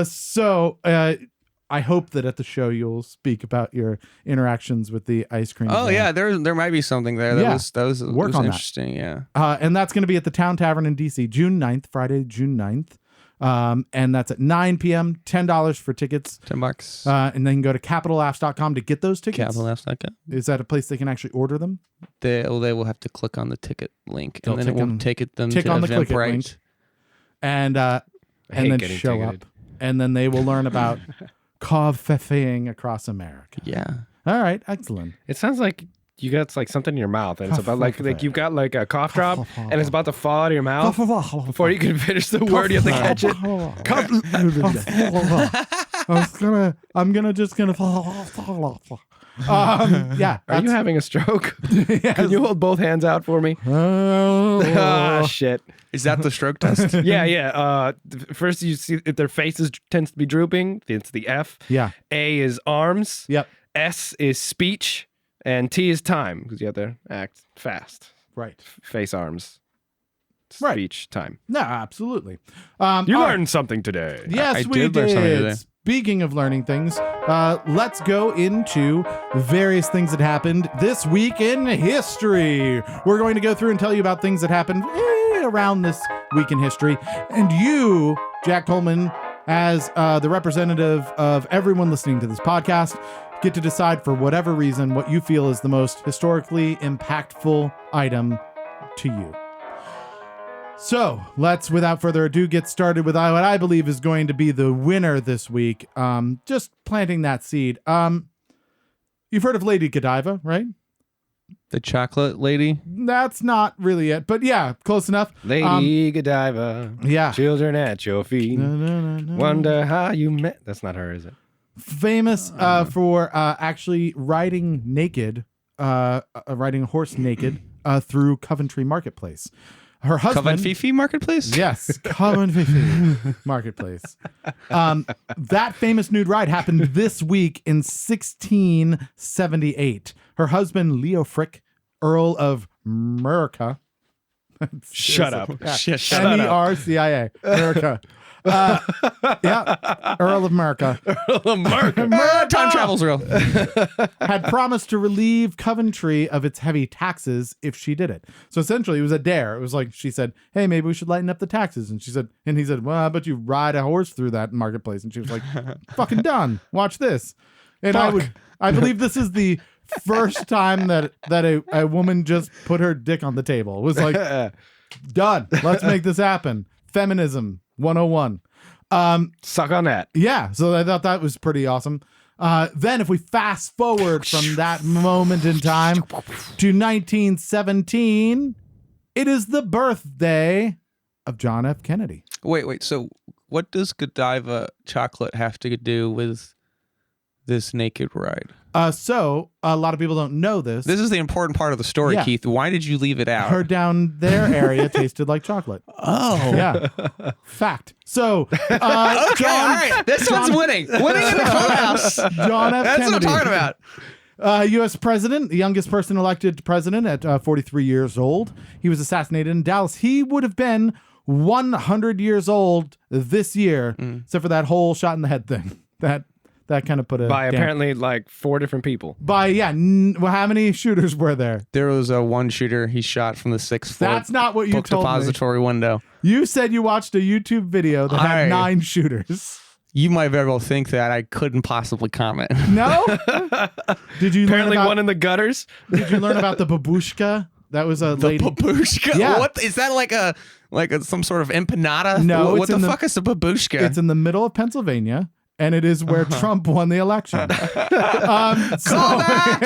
D: So I hope that at the show you'll speak about your interactions with the ice cream.
E: Oh
D: van.
E: yeah, there might be something there. That
D: Yeah.
E: was
D: Work on that.
E: interesting. Yeah.
D: And that's going to be at the Town Tavern in DC, June 9th, Friday, June 9th. And that's at 9 p.m., $10 for tickets.
E: $10.
D: And then go to capitallaughs.com to get those tickets.
E: CapitalF.com.
D: Is that a place they can actually order them?
E: They will have to click on the ticket link,
D: They'll
E: and then it will
D: tick
E: take them
D: tick
E: to
D: on the click it
E: Eventbrite.
D: link. And
A: hate
D: then
A: getting
D: show
A: ticketed.
D: up. And then they will learn about coffeeing across America.
E: Yeah.
D: All right, excellent.
A: It sounds like you got like something in your mouth, and it's about like you've got like a cough drop, and it's about to fall out of your mouth. Before you can finish the word, you have to catch it.
D: I'm gonna just gonna yeah.
A: Are you having a stroke?
D: Yes.
A: Can you hold both hands out for me? Ah, shit.
E: Is that the stroke test?
A: Yeah. First, you see if their faces tends to be drooping. It's the F.
D: Yeah.
A: A is arms.
D: Yep.
A: S is speech, and T is time because you have to act fast.
D: Right.
A: Face, arms,
D: Right.
A: speech, time.
D: No, absolutely.
A: You
D: all right.
A: learned something today.
D: Yes,
E: I
D: we
E: did learn something today.
D: Speaking of learning things, let's go into various things that happened this week in history. We're going to go through and tell you about things that happened around this week in history. And you, Jack Coleman, as the representative of everyone listening to this podcast, get to decide for whatever reason what you feel is the most historically impactful item to you. So let's, without further ado, get started with what I believe is going to be the winner this week. Just planting that seed. You've heard of Lady Godiva, right?
E: The chocolate lady?
D: That's not really it, but yeah, close enough.
A: Lady Godiva.
D: Yeah.
A: Children at your feet. Wonder how you met. That's not her, is it?
D: Famous for actually riding naked, riding a horse naked through Coventry Marketplace. Her husband,
E: Coventry Marketplace?
D: yes, Coventry Marketplace. That famous nude ride happened this week in 1678. Her husband, Leo Frick, Earl of Mercia.
A: Shut up.
D: Yeah.
E: Shut up.
D: Mercia. Mercia. Yeah, Earl of Mercia.
E: Time travel's real.
D: Had promised to relieve Coventry of its heavy taxes if she did it. So essentially, it was a dare. It was like she said, "Hey, maybe we should lighten up the taxes." And he said, "Well, how about you ride a horse through that marketplace?" And she was like, "Fucking done. Watch this." And I believe this is the first time that a woman just put her dick on the table. It was like, done. Let's make this happen. Feminism 101.
A: Suck on that.
D: Yeah, so I thought that was pretty awesome. Then if we fast forward from that moment in time to 1917, it is the birthday of John F. Kennedy.
E: Wait. So what does Godiva chocolate have to do with this naked ride?
D: So a lot of people don't know this.
E: This is the important part of the story,
D: Yeah.
E: Keith. Why did you leave it out?
D: Her down their area tasted like chocolate.
E: Oh.
D: Yeah. Fact. So
E: Okay, all right. This one's winning. Winning in the clubhouse.
D: John F.
E: That's
D: Kennedy.
E: what I'm talking about.
D: U.S. president, the youngest person elected president at 43 years old. He was assassinated in Dallas. He would have been 100 years old this year, except for that whole shot in the head thing. That kind of put a
A: By
D: damp-
A: apparently like 4 different people.
D: well, how many shooters were there?
E: There was a one shooter he shot from the 6th floor.
D: That's not what you
E: book
D: told
E: depository window.
D: me. You said you watched a YouTube video that had
E: Aye.
D: 9 shooters.
E: You might very well think that. I couldn't possibly comment.
D: No? Did you
A: Apparently
D: learn about,
A: one in the gutters.
D: Did you learn about the babushka? That was a lady.
E: Babushka?
D: Yeah.
E: What is that like some sort of empanada?
D: No,
E: What
D: it's
E: the
D: in the-
E: fuck is a babushka?
D: It's in the middle of Pennsylvania, and it is where Trump won the election.
E: Call back!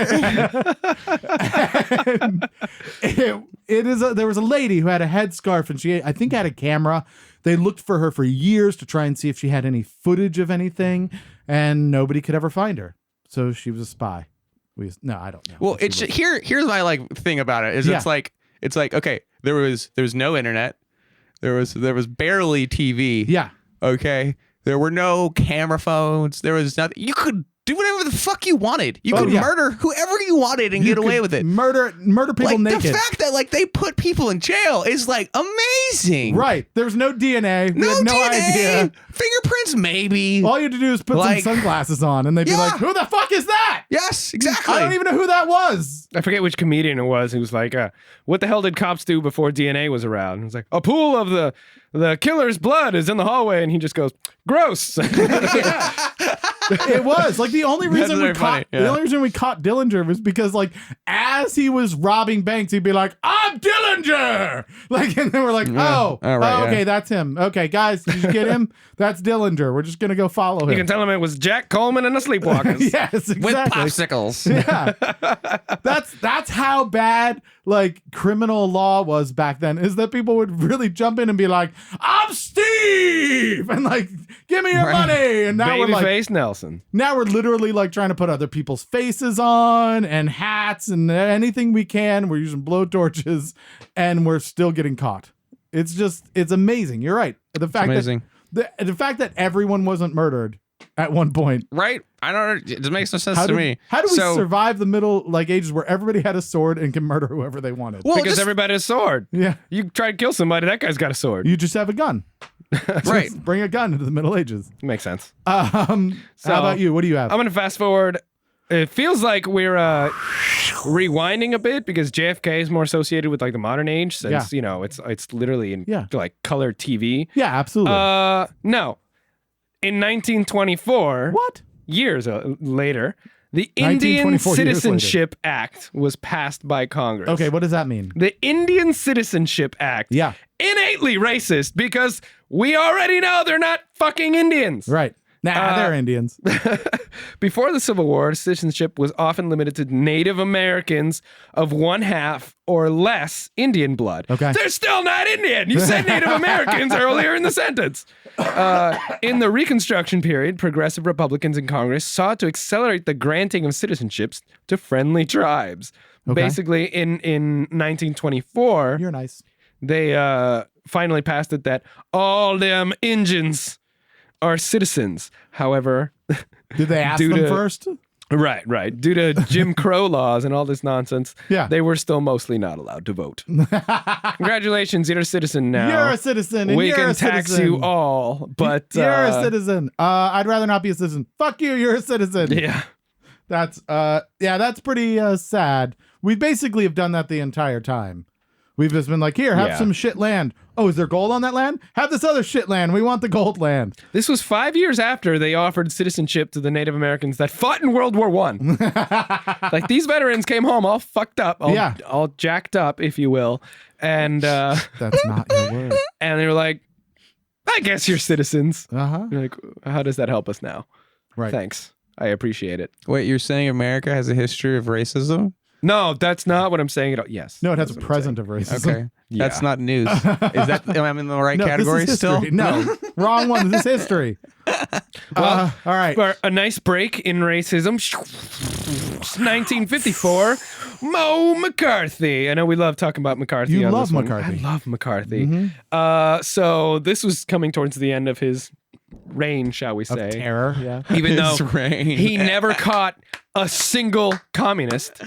D: There was a lady who had a headscarf, and she, I think, had a camera. They looked for her for years to try and see if she had any footage of anything, and nobody could ever find her. So she was a spy. No, I don't know.
E: Well, it's here's my thing about it is
D: Yeah.
E: it's like okay, there was no internet, there was barely TV.
D: Yeah.
E: Okay, there were no camera phones. There was nothing. You could do whatever the fuck you wanted. You could
D: yeah.
E: murder whoever you wanted and get away with it.
D: Murder people
E: Like
D: naked.
E: the fact that they put people in jail is amazing.
D: Right. There was no DNA. We had no
E: DNA,
D: idea.
E: fingerprints maybe.
D: All you had to do is put some sunglasses on, and they'd be
E: Yeah.
D: like, "Who the fuck is that?"
E: Yes, exactly.
D: I don't even know who that was.
A: I forget which comedian it was. He was like, what the hell did cops do before DNA was around? He was like, a pool of the killer's blood is in the hallway. And he just goes, gross.
D: It was like the only reason
E: very funny, yeah.
D: the only reason we caught Dillinger was because as he was robbing banks, he'd be like, "I'm Dillinger!" And then we're like,
E: All right,
D: okay,
E: yeah.
D: that's him. Okay, guys, did you get him? That's Dillinger. We're just gonna go follow him.
A: You can tell him it was Jack Coleman and the Sleepwalkers.
D: Yes, exactly.
E: With popsicles.
D: Yeah, that's how bad like criminal law was back then is that people would really jump in and be like, I'm Steve, and like, give me your money. And now we're like,
A: Babyface Nelson.
D: now we're literally like trying to put other people's faces on and hats and anything we can. We're using blowtorches and we're still getting caught. It's amazing. You're right. The fact
E: amazing.
D: that the fact that everyone wasn't murdered at one point.
E: Right? I don't. It makes no sense to me.
D: How do we survive the middle ages where everybody had a sword and can murder whoever they wanted?
E: Well,
A: Because everybody has a sword.
D: Yeah.
A: You try to kill somebody, that guy's got a sword.
D: You just have a gun.
E: right.
D: Just bring a gun into the Middle Ages.
A: Makes sense.
D: How about you? What do you have?
A: I'm going to fast forward. It feels like we're rewinding a bit because JFK is more associated with like the modern age since, you know, it's literally in like color TV.
D: Yeah, absolutely.
A: No. In 1924,
D: what?
A: Years later, the Indian Citizenship Act was passed by Congress.
D: Okay, what does that mean?
A: The Indian Citizenship Act.
D: Yeah.
A: Innately racist because we already know they're not fucking Indians.
D: Right. Nah, they're Indians.
A: Before the Civil War, citizenship was often limited to Native Americans of 1/2 or less Indian blood.
D: Okay.
A: They're still not Indian. You said Native Americans earlier in the sentence. In the Reconstruction period, progressive Republicans in Congress sought to accelerate the granting of citizenships to friendly tribes.
D: Okay.
A: Basically, in 1924,
D: You're nice.
A: they finally passed it that all them Indians are citizens. However,
D: Did they ask
A: Due
D: them
A: to-
D: first?
A: right. Due to Jim Crow laws and all this nonsense,
D: Yeah.
A: they were still mostly not allowed to vote. Congratulations, you're a citizen now.
D: You're a citizen. And
A: we
D: you're
A: can
D: a
A: tax
D: citizen.
A: you all, but
D: You're a citizen. I'd rather not be a citizen. Fuck you. You're a citizen.
A: Yeah.
D: That's pretty sad. We basically have done that the entire time. We've just been like, here, have
A: Yeah.
D: some shit land. Oh, is there gold on that land? Have this other shit land. We want the gold land.
A: This was 5 years after they offered citizenship to the Native Americans that fought in World War One. Like these veterans came home all fucked up, all jacked up, if you will, and
D: That's not your word.
A: and they were like, "I guess you're citizens."
D: Uh-huh.
A: You're like, how does that help us now?
D: Right.
A: Thanks, I appreciate it.
E: Wait, you're saying America has a history of racism?
A: No, that's not what I'm saying at all. Yes.
D: No, it has a
A: that's what I'm
D: present of racism.
E: Okay.
A: Yeah.
E: That's not news. Is that am I in the right
D: No,
E: category
D: this is
E: still?
D: history. No, wrong one. This is history. All right.
A: For a nice break in racism. 1954, Mo McCarthy. I know we love talking about McCarthy.
D: You
A: on
D: love
A: this one.
D: McCarthy.
A: I love McCarthy. So this was coming towards the end of his reign, shall we say?
D: Terror. Yeah.
A: Even though
E: His reign.
A: he never caught a single communist.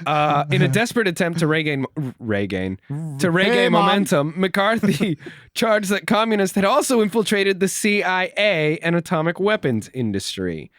A: In a desperate attempt to regain
D: Hey, Mom.
A: momentum, McCarthy charged that communists had also infiltrated the CIA and atomic weapons industry.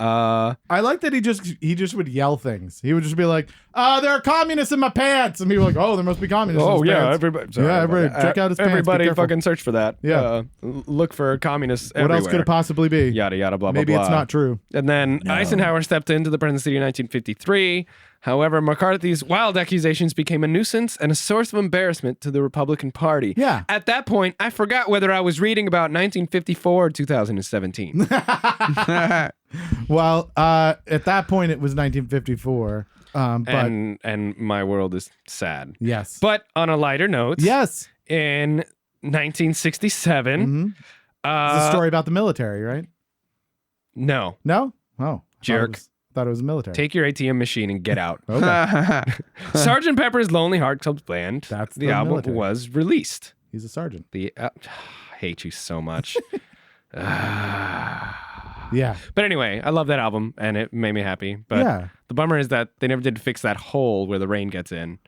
D: I like that he just would yell things. He would just be like, there are communists in my pants. And people were like, oh, there must be communists in his pants. Everybody check out his pants. Be
A: Everybody
D: careful.
A: fucking search for that.
D: Yeah.
A: Look for communists
D: What
A: everywhere.
D: else could it possibly be?
A: Yada, yada, blah,
D: Maybe
A: blah, blah.
D: it's not true.
A: And then Eisenhower stepped into the presidency in 1953. However, McCarthy's wild accusations became a nuisance and a source of embarrassment to the Republican Party.
D: Yeah.
A: At that point, I forgot whether I was reading about 1954 or 2017.
D: Well, at that point, it was 1954. But
A: and my world is sad.
D: yes.
A: But on a lighter note,
D: Yes.
A: in 1967,
D: It's a story about the military, right?
A: no,
D: No? Oh.
A: Jerk.
D: Thought it was military.
A: take your ATM machine and get out.
D: Okay.
A: Sgt. Pepper's Lonely Heart Club Band.
D: That's
A: the
D: the
A: album
D: military.
A: was released.
D: He's a sergeant.
A: I hate you so much.
D: Yeah.
A: But anyway, I love that album and it made me happy. But
D: Yeah.
A: the bummer is that they never did fix that hole where the rain gets in.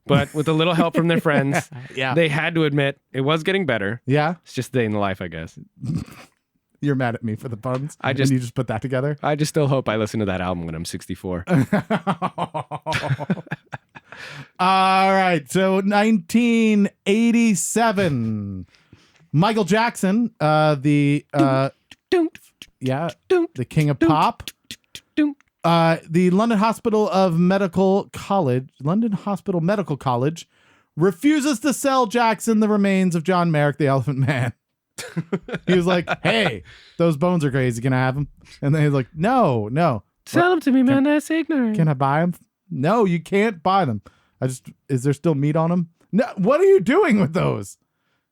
A: But with a little help from their friends,
D: Yeah.
A: they had to admit it was getting better.
D: Yeah.
A: It's just a day in the life, I guess.
D: You're mad at me for the puns.
A: I just-
D: and you just put that together.
A: I just still hope I listen to that album when I'm 64.
D: All right. So 1987. Michael Jackson, the king of pop. The London Hospital Medical College refuses to sell Jackson the remains of John Merrick, the Elephant Man. He was like, hey, those bones are crazy. Can I have them? And then he's like, no.
A: Sell them to me, man. That's ignorant.
D: Can I buy them? No, you can't buy them. Is there still meat on them? No. What are you doing with those?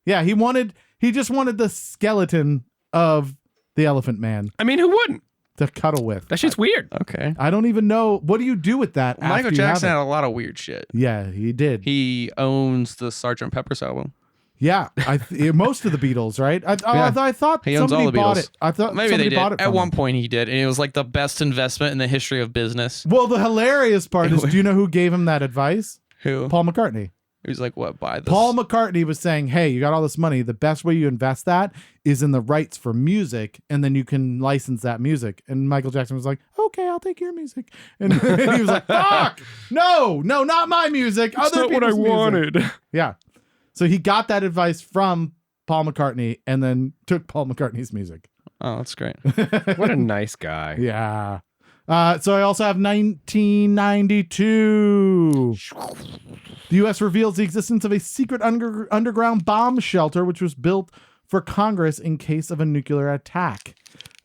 D: Yeah, he just wanted the skeleton of the Elephant Man
A: I mean, who wouldn't?
D: to cuddle with.
A: That shit's weird.
E: Okay.
D: I don't even know. What do you do with that?
E: Michael
D: after you
E: Jackson
D: have
E: had
D: it?
E: a lot of weird shit.
D: Yeah, he did.
E: He owns the Sgt. Pepper's album.
D: Yeah, most of the Beatles, right? I thought
E: He owns
D: somebody
E: all the
D: bought
E: Beatles.
D: it. I thought
E: Maybe
D: somebody
E: they
D: bought
E: did.
D: it
E: At
D: from
E: one
D: him.
E: point he did, and it was like the best investment in the history of business.
D: Well, the hilarious part is, do you know who gave him that advice?
E: Who?
D: Paul McCartney.
E: He was like, what, buy this?
D: Paul McCartney was saying, hey, you got all this money. The best way you invest that is in the rights for music, and then you can license that music. And Michael Jackson was like, okay, I'll take your music. And he was like, fuck, no, not my music.
A: That's not what I wanted.
D: Yeah. So he got that advice from Paul McCartney and then took Paul McCartney's music.
E: Oh, that's great.
A: What a nice guy.
D: Yeah. So I also have 1992. The U.S. reveals the existence of a secret underground bomb shelter, which was built for Congress in case of a nuclear attack.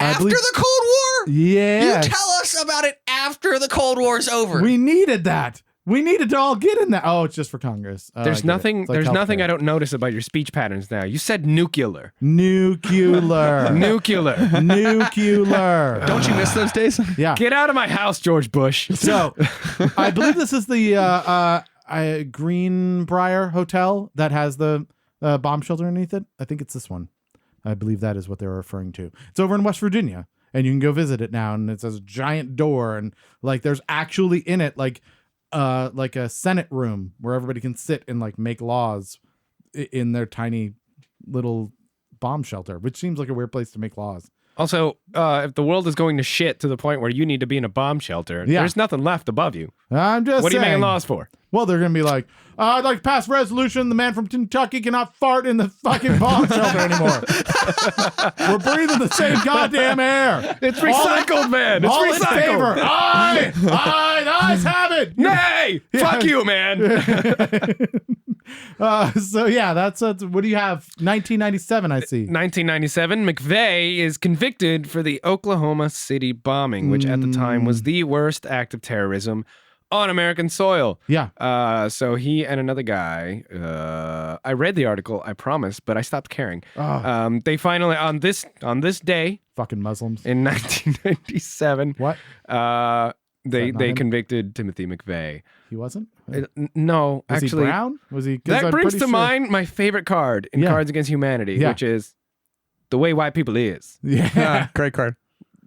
E: After the Cold War?
D: Yeah.
E: You tell us about it after the Cold War's over.
D: We needed that. We needed to all get in that. Oh, it's just for Congress. I
A: There's
D: get it.
A: nothing.
D: It's like
A: There's nothing
D: healthcare.
A: I don't notice about your speech patterns now. You said nuclear.
D: Nuclear.
A: Nuclear.
D: Nuclear.
E: Don't you miss those days?
D: Yeah.
A: Get out of my house, George Bush.
D: So, I believe this is the Greenbrier Hotel that has the bomb shelter underneath it. I think it's this one. I believe that is what they're referring to. It's over in West Virginia, and you can go visit it now. And it's a giant door, and like there's actually in it like a Senate room where everybody can sit and like make laws in their tiny little bomb shelter, which seems like a weird place to make laws.
A: Also, if the world is going to shit to the point where you need to be in a bomb shelter,
D: Yeah.
A: there's nothing left above you.
D: I'm just
A: What are you
D: saying.
A: making laws for?
D: Well, they're going to be like, I'd like to pass a resolution. The man from Kentucky cannot fart in the fucking bomb shelter anymore. We're breathing the same goddamn air.
A: It's recycled, man. It's
D: All in
A: recycled.
D: favor. Aye, ayes have it.
A: Nay! Fuck you, man.
D: So yeah, that's what do you have? 1997, I see.
A: 1997, McVeigh is convicted for the Oklahoma City bombing, which at the time was the worst act of terrorism on American soil.
D: Yeah.
A: So he and another guy, I read the article, I promise, but I stopped caring.
D: Oh.
A: They finally, on this day
D: Fucking Muslims.
A: in 1997,
D: What?
A: they
D: not him?
A: convicted Timothy McVeigh.
D: He wasn't?
A: No,
D: Was
A: actually,
D: he brown? Was he? 'cause
A: that
D: I'm
A: brings
D: pretty
A: to
D: sure-
A: mind my favorite card in
D: Yeah.
A: Cards Against Humanity,
D: Yeah.
A: which is The Way White People Is.
D: Yeah.
E: Great card.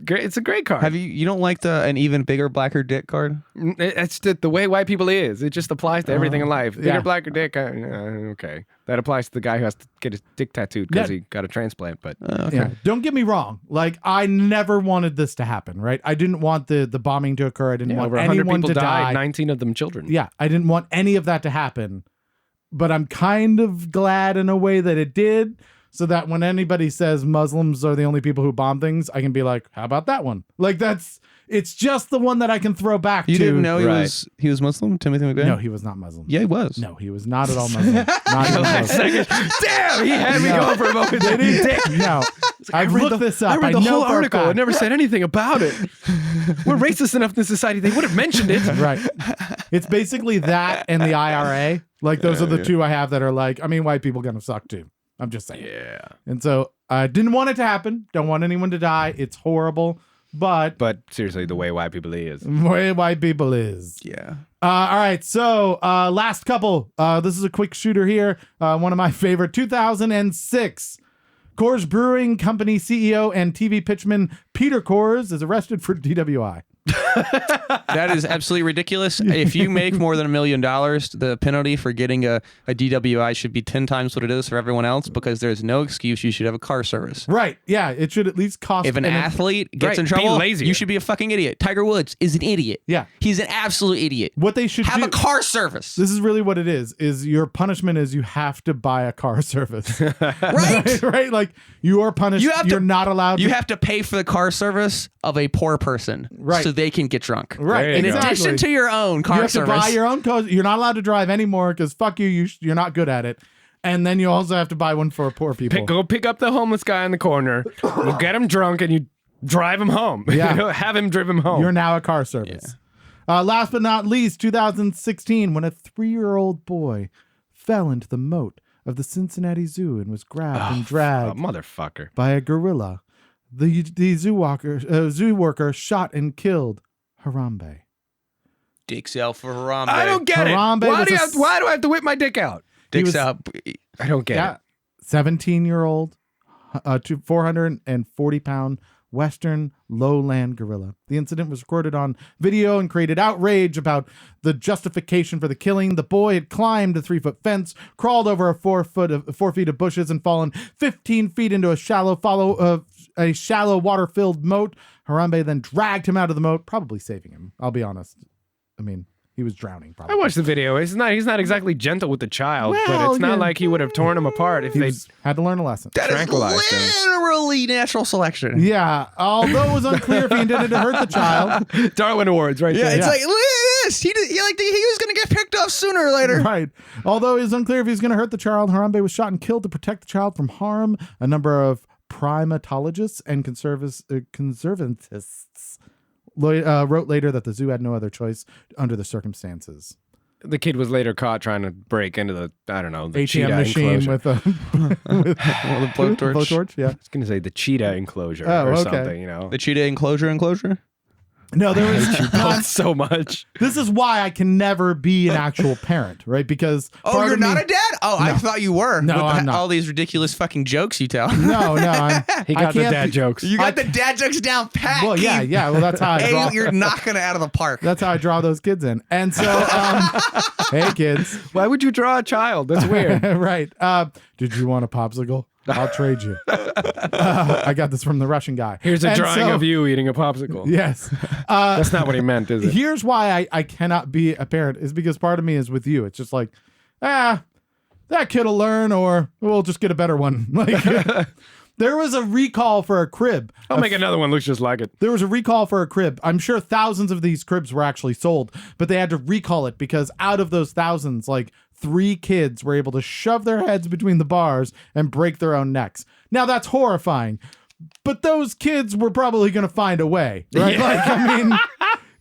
A: Great, it's a great card.
E: Have you don't like an even bigger, blacker dick card?
A: It's the way white people is. It just applies to everything in life. Bigger,
D: yeah.
A: blacker dick. Okay, that applies to the guy who has to get his dick tattooed because he got a transplant. But
E: Okay.
D: Yeah. Don't get me wrong. Like, I never wanted this to happen, right? I didn't want the bombing to occur. I didn't want
A: over 100
D: anyone
A: people
D: to
A: died.
D: die.
A: 19 of them children.
D: Yeah, I didn't want any of that to happen. But I'm kind of glad in a way that it did, so that when anybody says Muslims are the only people who bomb things, I can be like, how about that one? Like, it's just the one that I can throw back
E: You
D: to.
E: didn't know
A: Right.
E: he was Muslim, Timothy McVeigh?
D: No, he was not Muslim.
E: Yeah, he was.
D: No, he was not at all Muslim. Not even close.
A: Damn, he had me
D: No.
A: going for a moment. Did he? Dick.
D: No, I've looked this up.
A: I read the
D: know
A: whole
D: for a
A: article. It
D: fact.
A: never said anything about it. We're racist enough in this society. They would have mentioned it.
D: Right. It's basically that and the IRA. Like, those are the two I have that are like, I mean, white people gonna suck too. I'm just saying.
A: Yeah.
D: And so I didn't want it to happen. Don't want anyone to die. It's horrible. But
A: But seriously, the way white people is.
D: way white people is.
E: Yeah.
D: All right. So last couple. This is a quick shooter here. One of my favorite. 2006. Coors Brewing Company CEO and TV pitchman Peter Coors is arrested for DWI.
E: That is absolutely ridiculous. If you make more than $1 million, the penalty for getting a DWI should be 10 times what it is for everyone else, because there's no excuse you should have a car service.
D: Right. Yeah. It should at least cost.
E: If an athlete gets
A: Right,
E: in
A: be
E: trouble,
A: lazier.
E: you should be a fucking idiot. Tiger Woods is an idiot.
D: Yeah.
E: He's an absolute idiot.
D: What they should
E: Have
D: do.
E: a car service.
D: This is really what it is your punishment is you have to buy a car service.
E: Right?
D: Right? Like, you are punished. You're not allowed
E: You
D: to.
E: have to pay for the car service of a poor person,
D: Right.
E: so they can get drunk.
D: Right.
A: There you
E: In
A: go.
E: addition to your own car
D: you have
E: service.
D: to buy your own car. You're not allowed to drive anymore because fuck you. You're not good at it. And then you also have to buy one for poor people.
A: Go pick up the homeless guy in the corner. You get him drunk and you drive him home.
D: Yeah.
A: Have him drive him home.
D: You're now a car service. Last but not least, 2016, when a 3-year-old boy fell into the moat of the Cincinnati Zoo and was grabbed and dragged
A: motherfucker
D: by a gorilla. The zoo worker shot and killed Harambe.
E: Dicks out for Harambe.
A: I don't get
D: Harambe
A: it. Why do I have to whip my dick out?
E: Dicks out.
A: I don't get it.
D: 17-year-old, 440-pound Western lowland gorilla. The incident was recorded on video and created outrage about the justification for the killing. The boy had climbed a 3-foot fence, crawled over 4 feet of bushes, and fallen 15 feet into a shallow water-filled moat. Harambe then dragged him out of the moat, probably saving him. I'll be honest. I mean, he was drowning, probably.
A: I watched the video. He's not exactly gentle with the child, but it's not like he would have torn him apart if they
D: had to learn a lesson.
E: That is
A: tranquilized him.
E: literally natural selection.
D: Yeah, although it was unclear if he intended to hurt the child.
A: Darwin Awards, right
E: Yeah,
A: there.
E: it's like, look at this. He was going to get picked off sooner or later.
D: Right. Although it was unclear if he was going to hurt the child, Harambe was shot and killed to protect the child from harm. A number of primatologists and conservationists wrote later that the zoo had no other choice under the circumstances.
A: The kid was later caught trying to break into the
D: ATM
A: cheetah
D: machine
A: enclosure.
D: with a
E: blowtorch.
D: blowtorch. Yeah.
A: I was going to say the cheetah enclosure
D: Oh,
A: or
D: okay.
A: something, you know.
E: The cheetah enclosure?
D: No, there was.
A: Both so much.
D: This is why I can never be an actual parent, right? Because
E: Oh, you're not a dad? Oh, I thought you were.
D: No,
E: With
D: I'm not.
E: all these ridiculous fucking jokes you tell.
D: no.
A: He got the dad jokes.
E: You got the dad jokes down pat.
D: Well, yeah. Well, that's how I draw.
E: Hey, you're knocking it out of the park.
D: That's how I draw those kids in. And so, hey, kids.
A: Why would you draw a child? That's weird.
D: Right. Did you want a popsicle? I'll trade you. I got this from the Russian guy.
A: Here's a
D: And
A: drawing
D: so-
A: of you eating a popsicle.
D: Yes.
A: That's not what he meant, is it?
D: Here's why I cannot be a parent is because part of me is with you. It's just like, that kid will learn or we'll just get a better one. Like, there was a recall for a crib.
A: I'll make another one looks just like it.
D: There was a recall for a crib. I'm sure thousands of these cribs were actually sold, but they had to recall it because out of those thousands, like 3 kids were able to shove their heads between the bars and break their own necks. Now that's horrifying, but those kids were probably going to find a way, right?
A: Yeah.
D: Like, I mean,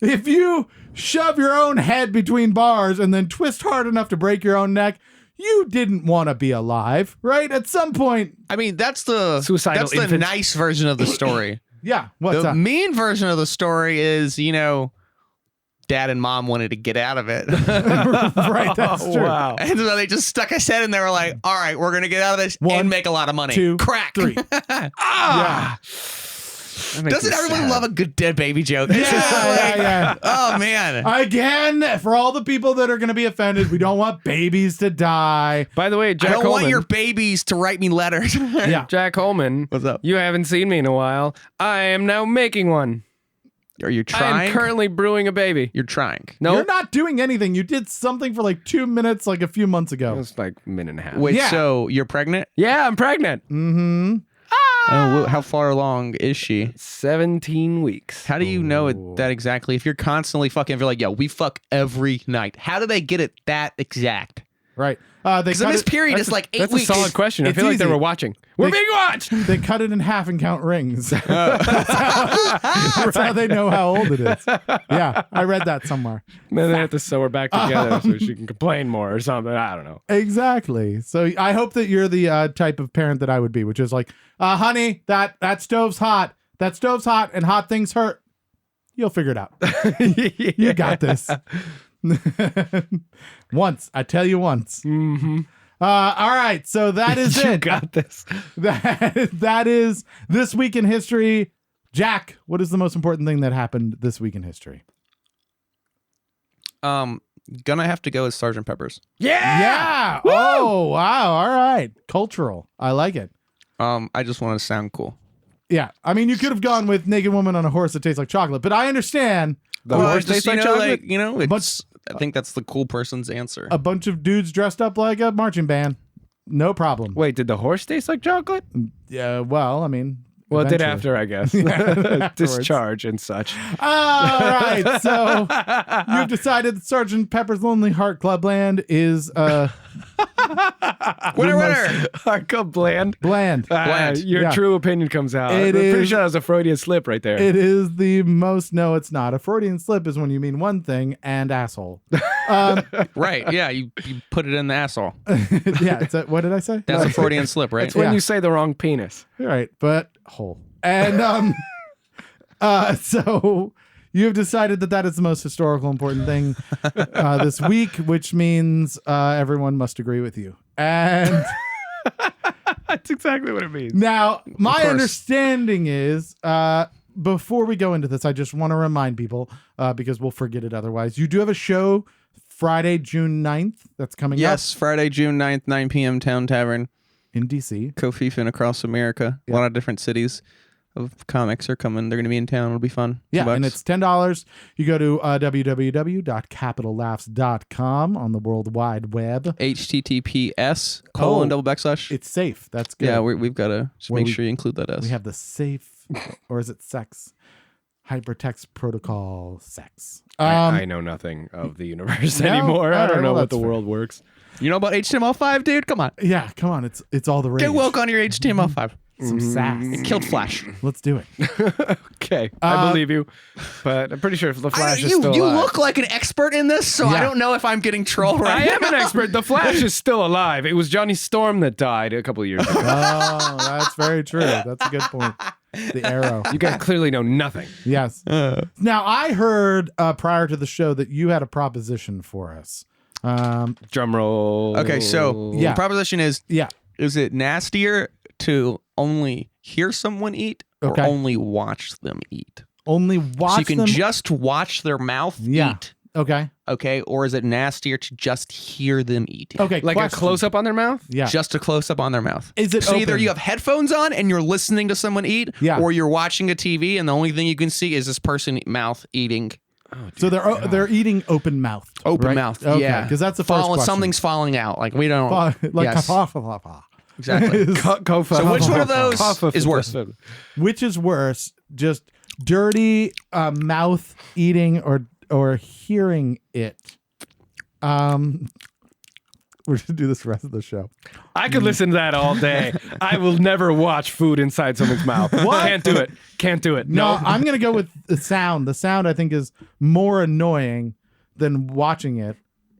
D: if you shove your own head between bars and then twist hard enough to break your own neck, you didn't want to be alive, right? At some point.
E: I mean, that's the
A: Suicidal
E: That's the
A: infant.
E: nice version of the story.
D: Yeah. What's
E: The
D: up?
E: mean version of the story is, dad and mom wanted to get out of it.
D: Right. That's
A: Oh,
D: true.
A: wow.
E: And so they just stuck his head and they were like, all right, we're going to get out of this
D: 1,
E: and make a lot of money.
D: 2,
E: Crack.
D: 3.
A: Ah! That makes
E: Doesn't
A: me
E: everyone
A: sad.
E: love a good dead baby joke?
D: Yeah.
E: Oh, man.
D: Again, for all the people that are going to be offended, we don't want babies to die.
A: By the way,
E: I
A: Jack
E: don't
A: Coleman.
E: want your babies to write me letters.
D: Yeah.
A: Jack Coleman.
E: What's up?
A: You haven't seen me in a while. I am now making one.
E: Are you
A: I
E: trying?
A: am currently brewing a baby.
E: You're trying.
A: No,
D: You're not doing anything. You did something for like 2 minutes, like a few months
A: it
D: ago.
A: was like a minute and a half.
E: Wait,
D: Yeah.
E: so you're pregnant?
A: Yeah, I'm pregnant.
D: Mm-hmm.
E: Oh, how far along is she?
A: 17 weeks.
E: How do you know it that exactly? If you're constantly fucking, if you're like, yo, we fuck every night. How do they get it that exact?
D: Right.
E: Because the missed period is like 8
A: That's
E: weeks.
A: a solid question. I
D: it's
A: feel like they
D: easy.
A: were watching. We're
D: They-
A: being watched.
D: They cut it in half and count rings. That's how they know how old it is. Yeah, I read that somewhere.
A: Then they have to sew her back together so she can complain more or something. I don't know.
D: Exactly. So I hope that you're the type of parent that I would be, which is like, honey, that stove's hot. That stove's hot and hot things hurt. You'll figure it out. You got this. Once. I tell you once.
A: Mm-hmm.
D: All right. So that is
A: You
D: it.
A: got this.
D: That is This Week in History. Jack, what is the most important thing that happened this week in history?
E: Gonna have to go with Sgt. Pepper's.
D: Yeah. Oh, wow. All right. Cultural. I like it.
E: I just want to sound cool.
D: Yeah. I mean, you could have gone with Naked Woman on a Horse That Tastes Like Chocolate, but I understand
A: The horse tastes like chocolate?
E: it's, I think that's the cool person's answer.
D: a bunch of dudes dressed up like a marching band. No problem.
A: Wait, did the horse taste like chocolate?
D: Yeah. Well, I mean.
A: Well, it did
D: eventually.
A: after, I guess.
D: afterwards.
A: Discharge and such.
D: All right. So you've decided that Sgt. Pepper's Lonely Heart Clubland is
E: Winner.
A: Hardcore bland.
D: Bland.
E: Bland.
A: Your
D: Yeah.
A: true opinion comes out.
D: It
A: I'm pretty
D: is-
A: sure that was a Freudian slip right there.
D: It is the most. No, it's not. A Freudian slip is when you mean one thing and asshole.
E: Right. Yeah. You put it in the asshole.
D: Yeah. What did I say?
E: That's a Freudian slip, right?
A: It's when
D: Yeah.
A: you say the wrong penis.
D: Right, but hole. And so you have decided that is the most historical important thing this week, which means everyone must agree with you. And
A: That's exactly what it means.
D: now my
E: course.
D: understanding is before we go into this, I just want to remind people because we'll forget it otherwise. You do have a show Friday, June 9th that's coming
E: Yes. Friday, June 9th, 9 p.m. Town Tavern.
D: up in DC.
E: Kofifa across America. A lot of different cities of comics are coming. They're going to be in town. It'll be fun.
D: Yeah,
E: $2.
D: and it's $10. You go to www.capitallaughs.com on the World Wide Web.
E: HTTPS :
D: Oh.
E: //
D: It's safe. That's good.
E: Yeah, we've got to just
D: Where
E: make
D: we-
E: sure you include that S.
D: We have the safe, or is it sex? Hypertext protocol sex.
A: I know nothing of the universe
D: No?
A: anymore. I
D: All
A: don't
D: right,
A: know
D: well,
A: what the
D: that's fair.
A: world works.
E: You know about HTML5, dude? Come on.
D: Yeah, come on. It's all the rage.
E: Get woke on your HTML5.
D: Some sass.
E: It killed Flash.
D: Let's do it.
A: Okay, I believe you, but I'm pretty sure the Flash is
E: you
A: still
E: you
A: alive.
E: look like an expert in this, so I
D: Yeah.
E: don't know if I'm getting trolled
A: I
E: right
A: am an expert. The Flash is still alive. It was Johnny Storm that died a couple of years ago.
D: Oh, that's very true. That's a good point. The arrow.
A: You guys clearly know nothing.
D: Yes. Now, I heard prior to the show that you had a proposition for us.
A: Drum roll.
E: Okay, so
D: Yeah.
E: the proposition is
D: Yeah.
E: it nastier to only hear someone eat or
D: Okay.
E: only watch them eat?
D: Only watch
E: So you can
D: them.
E: just watch their mouth
D: Yeah.
E: eat,
D: Okay.
E: okay? Or is it nastier to just hear them eat?
D: Okay.
A: Like
D: question.
A: a close up on their mouth?
D: Yeah.
E: Just a close up on their mouth.
D: Is it
E: so either
D: open?
E: you have headphones on and you're listening to someone eat,
D: Yeah.
E: or you're watching a TV and the only thing you can see is this person mouth eating.
D: So they're eating open mouthed.
E: Open
D: right?
E: mouth,
D: Okay,
E: yeah.
D: because that's the first question.
E: Something's falling out. Like we don't.
D: Like
E: yes, exactly.
A: So
E: which one of those is worse?
D: Which is worse, just dirty mouth eating or hearing it? We're gonna do this the rest of the show.
A: I could listen to that all day. I will never watch food inside someone's mouth.
D: What?
A: Can't do it. Can't do it.
D: No,
A: No.
D: I'm gonna go with the sound. The sound I think is more annoying than watching it.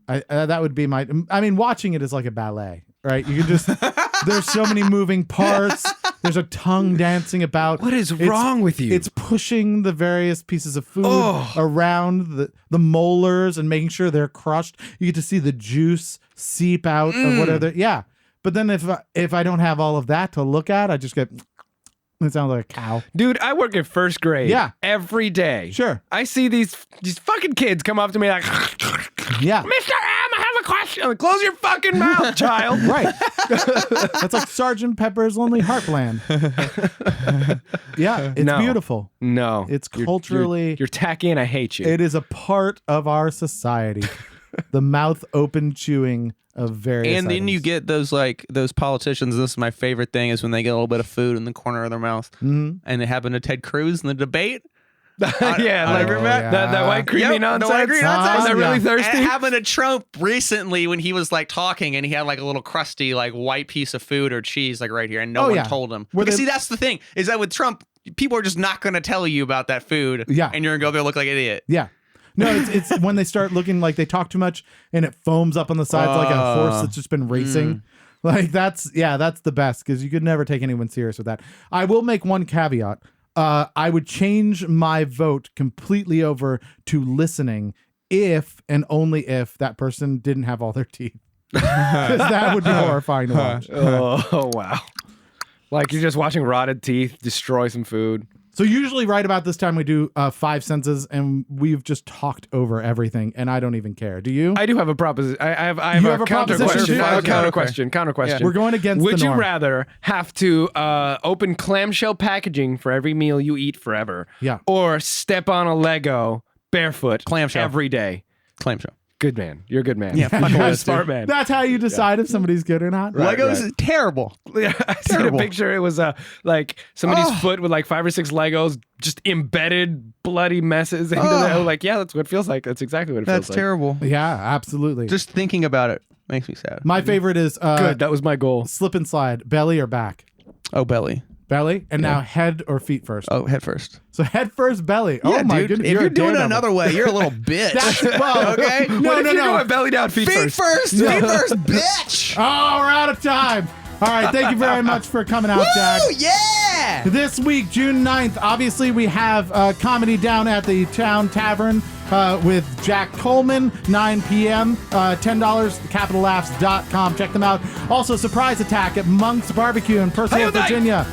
D: That would be my. I mean, watching it is like a ballet, right? You can just. There's so many moving parts. There's a tongue dancing about.
A: What is
D: It's-
A: wrong with you?
D: It's pushing the various pieces of food around the molars and making sure they're crushed. You get to see the juice seep out of whatever. Yeah, but then if I don't have all of that to look at, I just get. It sounds like a cow.
A: Dude, I work in first grade.
D: Yeah.
A: Every day.
D: Sure.
A: I see these fucking kids come up to me like,
D: Yeah.
A: Mr. M, I have a question. I'm like, close your fucking mouth, child.
D: Right. That's like Sergeant Pepper's Lonely Heartland. Yeah, it's
A: No.
D: beautiful.
A: No.
D: It's
A: You're-
D: culturally-
A: You're tacky and I hate you.
D: It is a part of our society. The mouth open chewing of various
E: And then you
D: items.
E: get those politicians. This is my favorite thing is when they get a little bit of food in the corner of their mouth, and it happened to Ted Cruz in the debate.
A: yeah, like
D: Oh, yeah.
A: that white creamy
E: Yep,
A: nonsense.
E: the white creamy nonsense.
A: Was that really
D: Yeah.
A: thirsty?
E: It happened to Trump recently when he was like talking and he had like a little crusty like white piece of food or cheese like right here, and no
D: Oh,
E: one
D: yeah.
E: told him.
D: Were
E: Because
D: they-
E: see, that's the thing is that with Trump, people are just not going to tell you about that food.
D: Yeah.
E: and you're gonna go there look like an idiot.
D: Yeah. No, it's when they start looking like they talk too much and it foams up on the sides like a horse that's just been racing. Like that's the best because you could never take anyone serious with that. I will make one caveat. I would change my vote completely over to listening if and only if that person didn't have all their teeth. 'Cause that would be horrifying to watch.
A: Oh, wow. Like you're just watching rotted teeth destroy some food.
D: So usually right about this time we do 5 senses and we've just talked over everything and I don't even care. Do you?
A: I do have a proposition. I have
D: You
A: a
D: have a
A: counter
D: proposition
A: question.
D: too?
A: I have a
D: Okay,
A: counter
E: okay.
A: question. Counter question.
D: We're going against
A: Would
D: the
A: you
D: norm.
A: rather have to open clamshell packaging for every meal you eat forever?
D: Yeah.
A: Or step on a Lego barefoot
E: Clamshell.
A: every day?
E: Clamshell.
A: Good man. You're a good man.
E: Yeah, fuck
A: You're a
E: Legos,
A: smart
E: dude.
A: man.
D: That's how you decide if somebody's good or not.
A: Right,
E: Legos
A: right.
E: is terrible.
A: Yeah, I seen a
E: Terrible.
A: picture. It was like somebody's foot with like 5 or 6 Legos, just embedded bloody messes into there. Like, yeah, that's what it feels like. That's exactly what it feels
E: That's
A: like.
E: terrible.
D: Yeah, absolutely.
E: Just thinking about it. Makes me sad.
D: My favorite is
A: Good. That was my goal.
D: slip and slide, belly or back?
E: Oh, belly.
D: Belly, and now head or feet first.
E: Oh, head first.
D: So head first, belly.
E: Yeah,
D: oh my
E: dude.
D: goodness!
E: If you're doing it
D: daredevil.
E: another way, you're a little bitch.
D: That's well,
E: okay.
D: No,
A: If
D: no,
A: you're
D: no.
A: going belly down, feet
E: Feet
A: first.
E: first. Feet first, bitch.
D: Oh, we're out of time. All right, thank you very much for coming out, Jack.
E: Woo, yeah.
D: This week, June 9th, obviously we have comedy down at the Town Tavern with Jack Coleman, 9 p.m., $10, capitallaughs.com. Check them out. Also, Surprise Attack at Monk's Barbecue in Purcell, Virginia.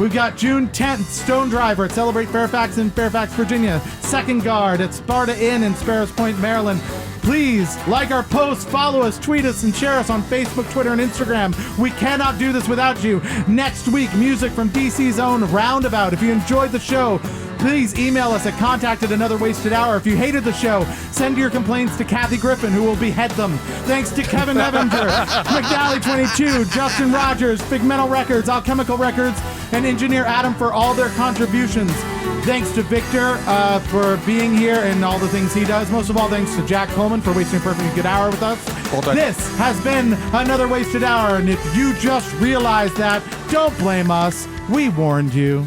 D: We've got June 10th, Stone Driver at Celebrate Fairfax in Fairfax, Virginia. Second Guard at Sparta Inn in Sparrows Point, Maryland. Please like our posts, follow us, tweet us, and share us on Facebook, Twitter, and Instagram. We cannot do this without you. Next week, music from DC's own Roundabout. If you enjoyed the show, please email us at contact@anotherwastedhour. If you hated the show, send your complaints to Kathy Griffin, who will behead them. Thanks to Kevin Evinger, McNally22, Justin Rogers, Figmental Records, Alchemical Records, and Engineer Adam for all their contributions. Thanks to Victor for being here and all the things he does. Most of all, thanks to Jack Coleman for wasting a perfectly good hour with us. This has been Another Wasted Hour, and if you just realized that, don't blame us. We warned you.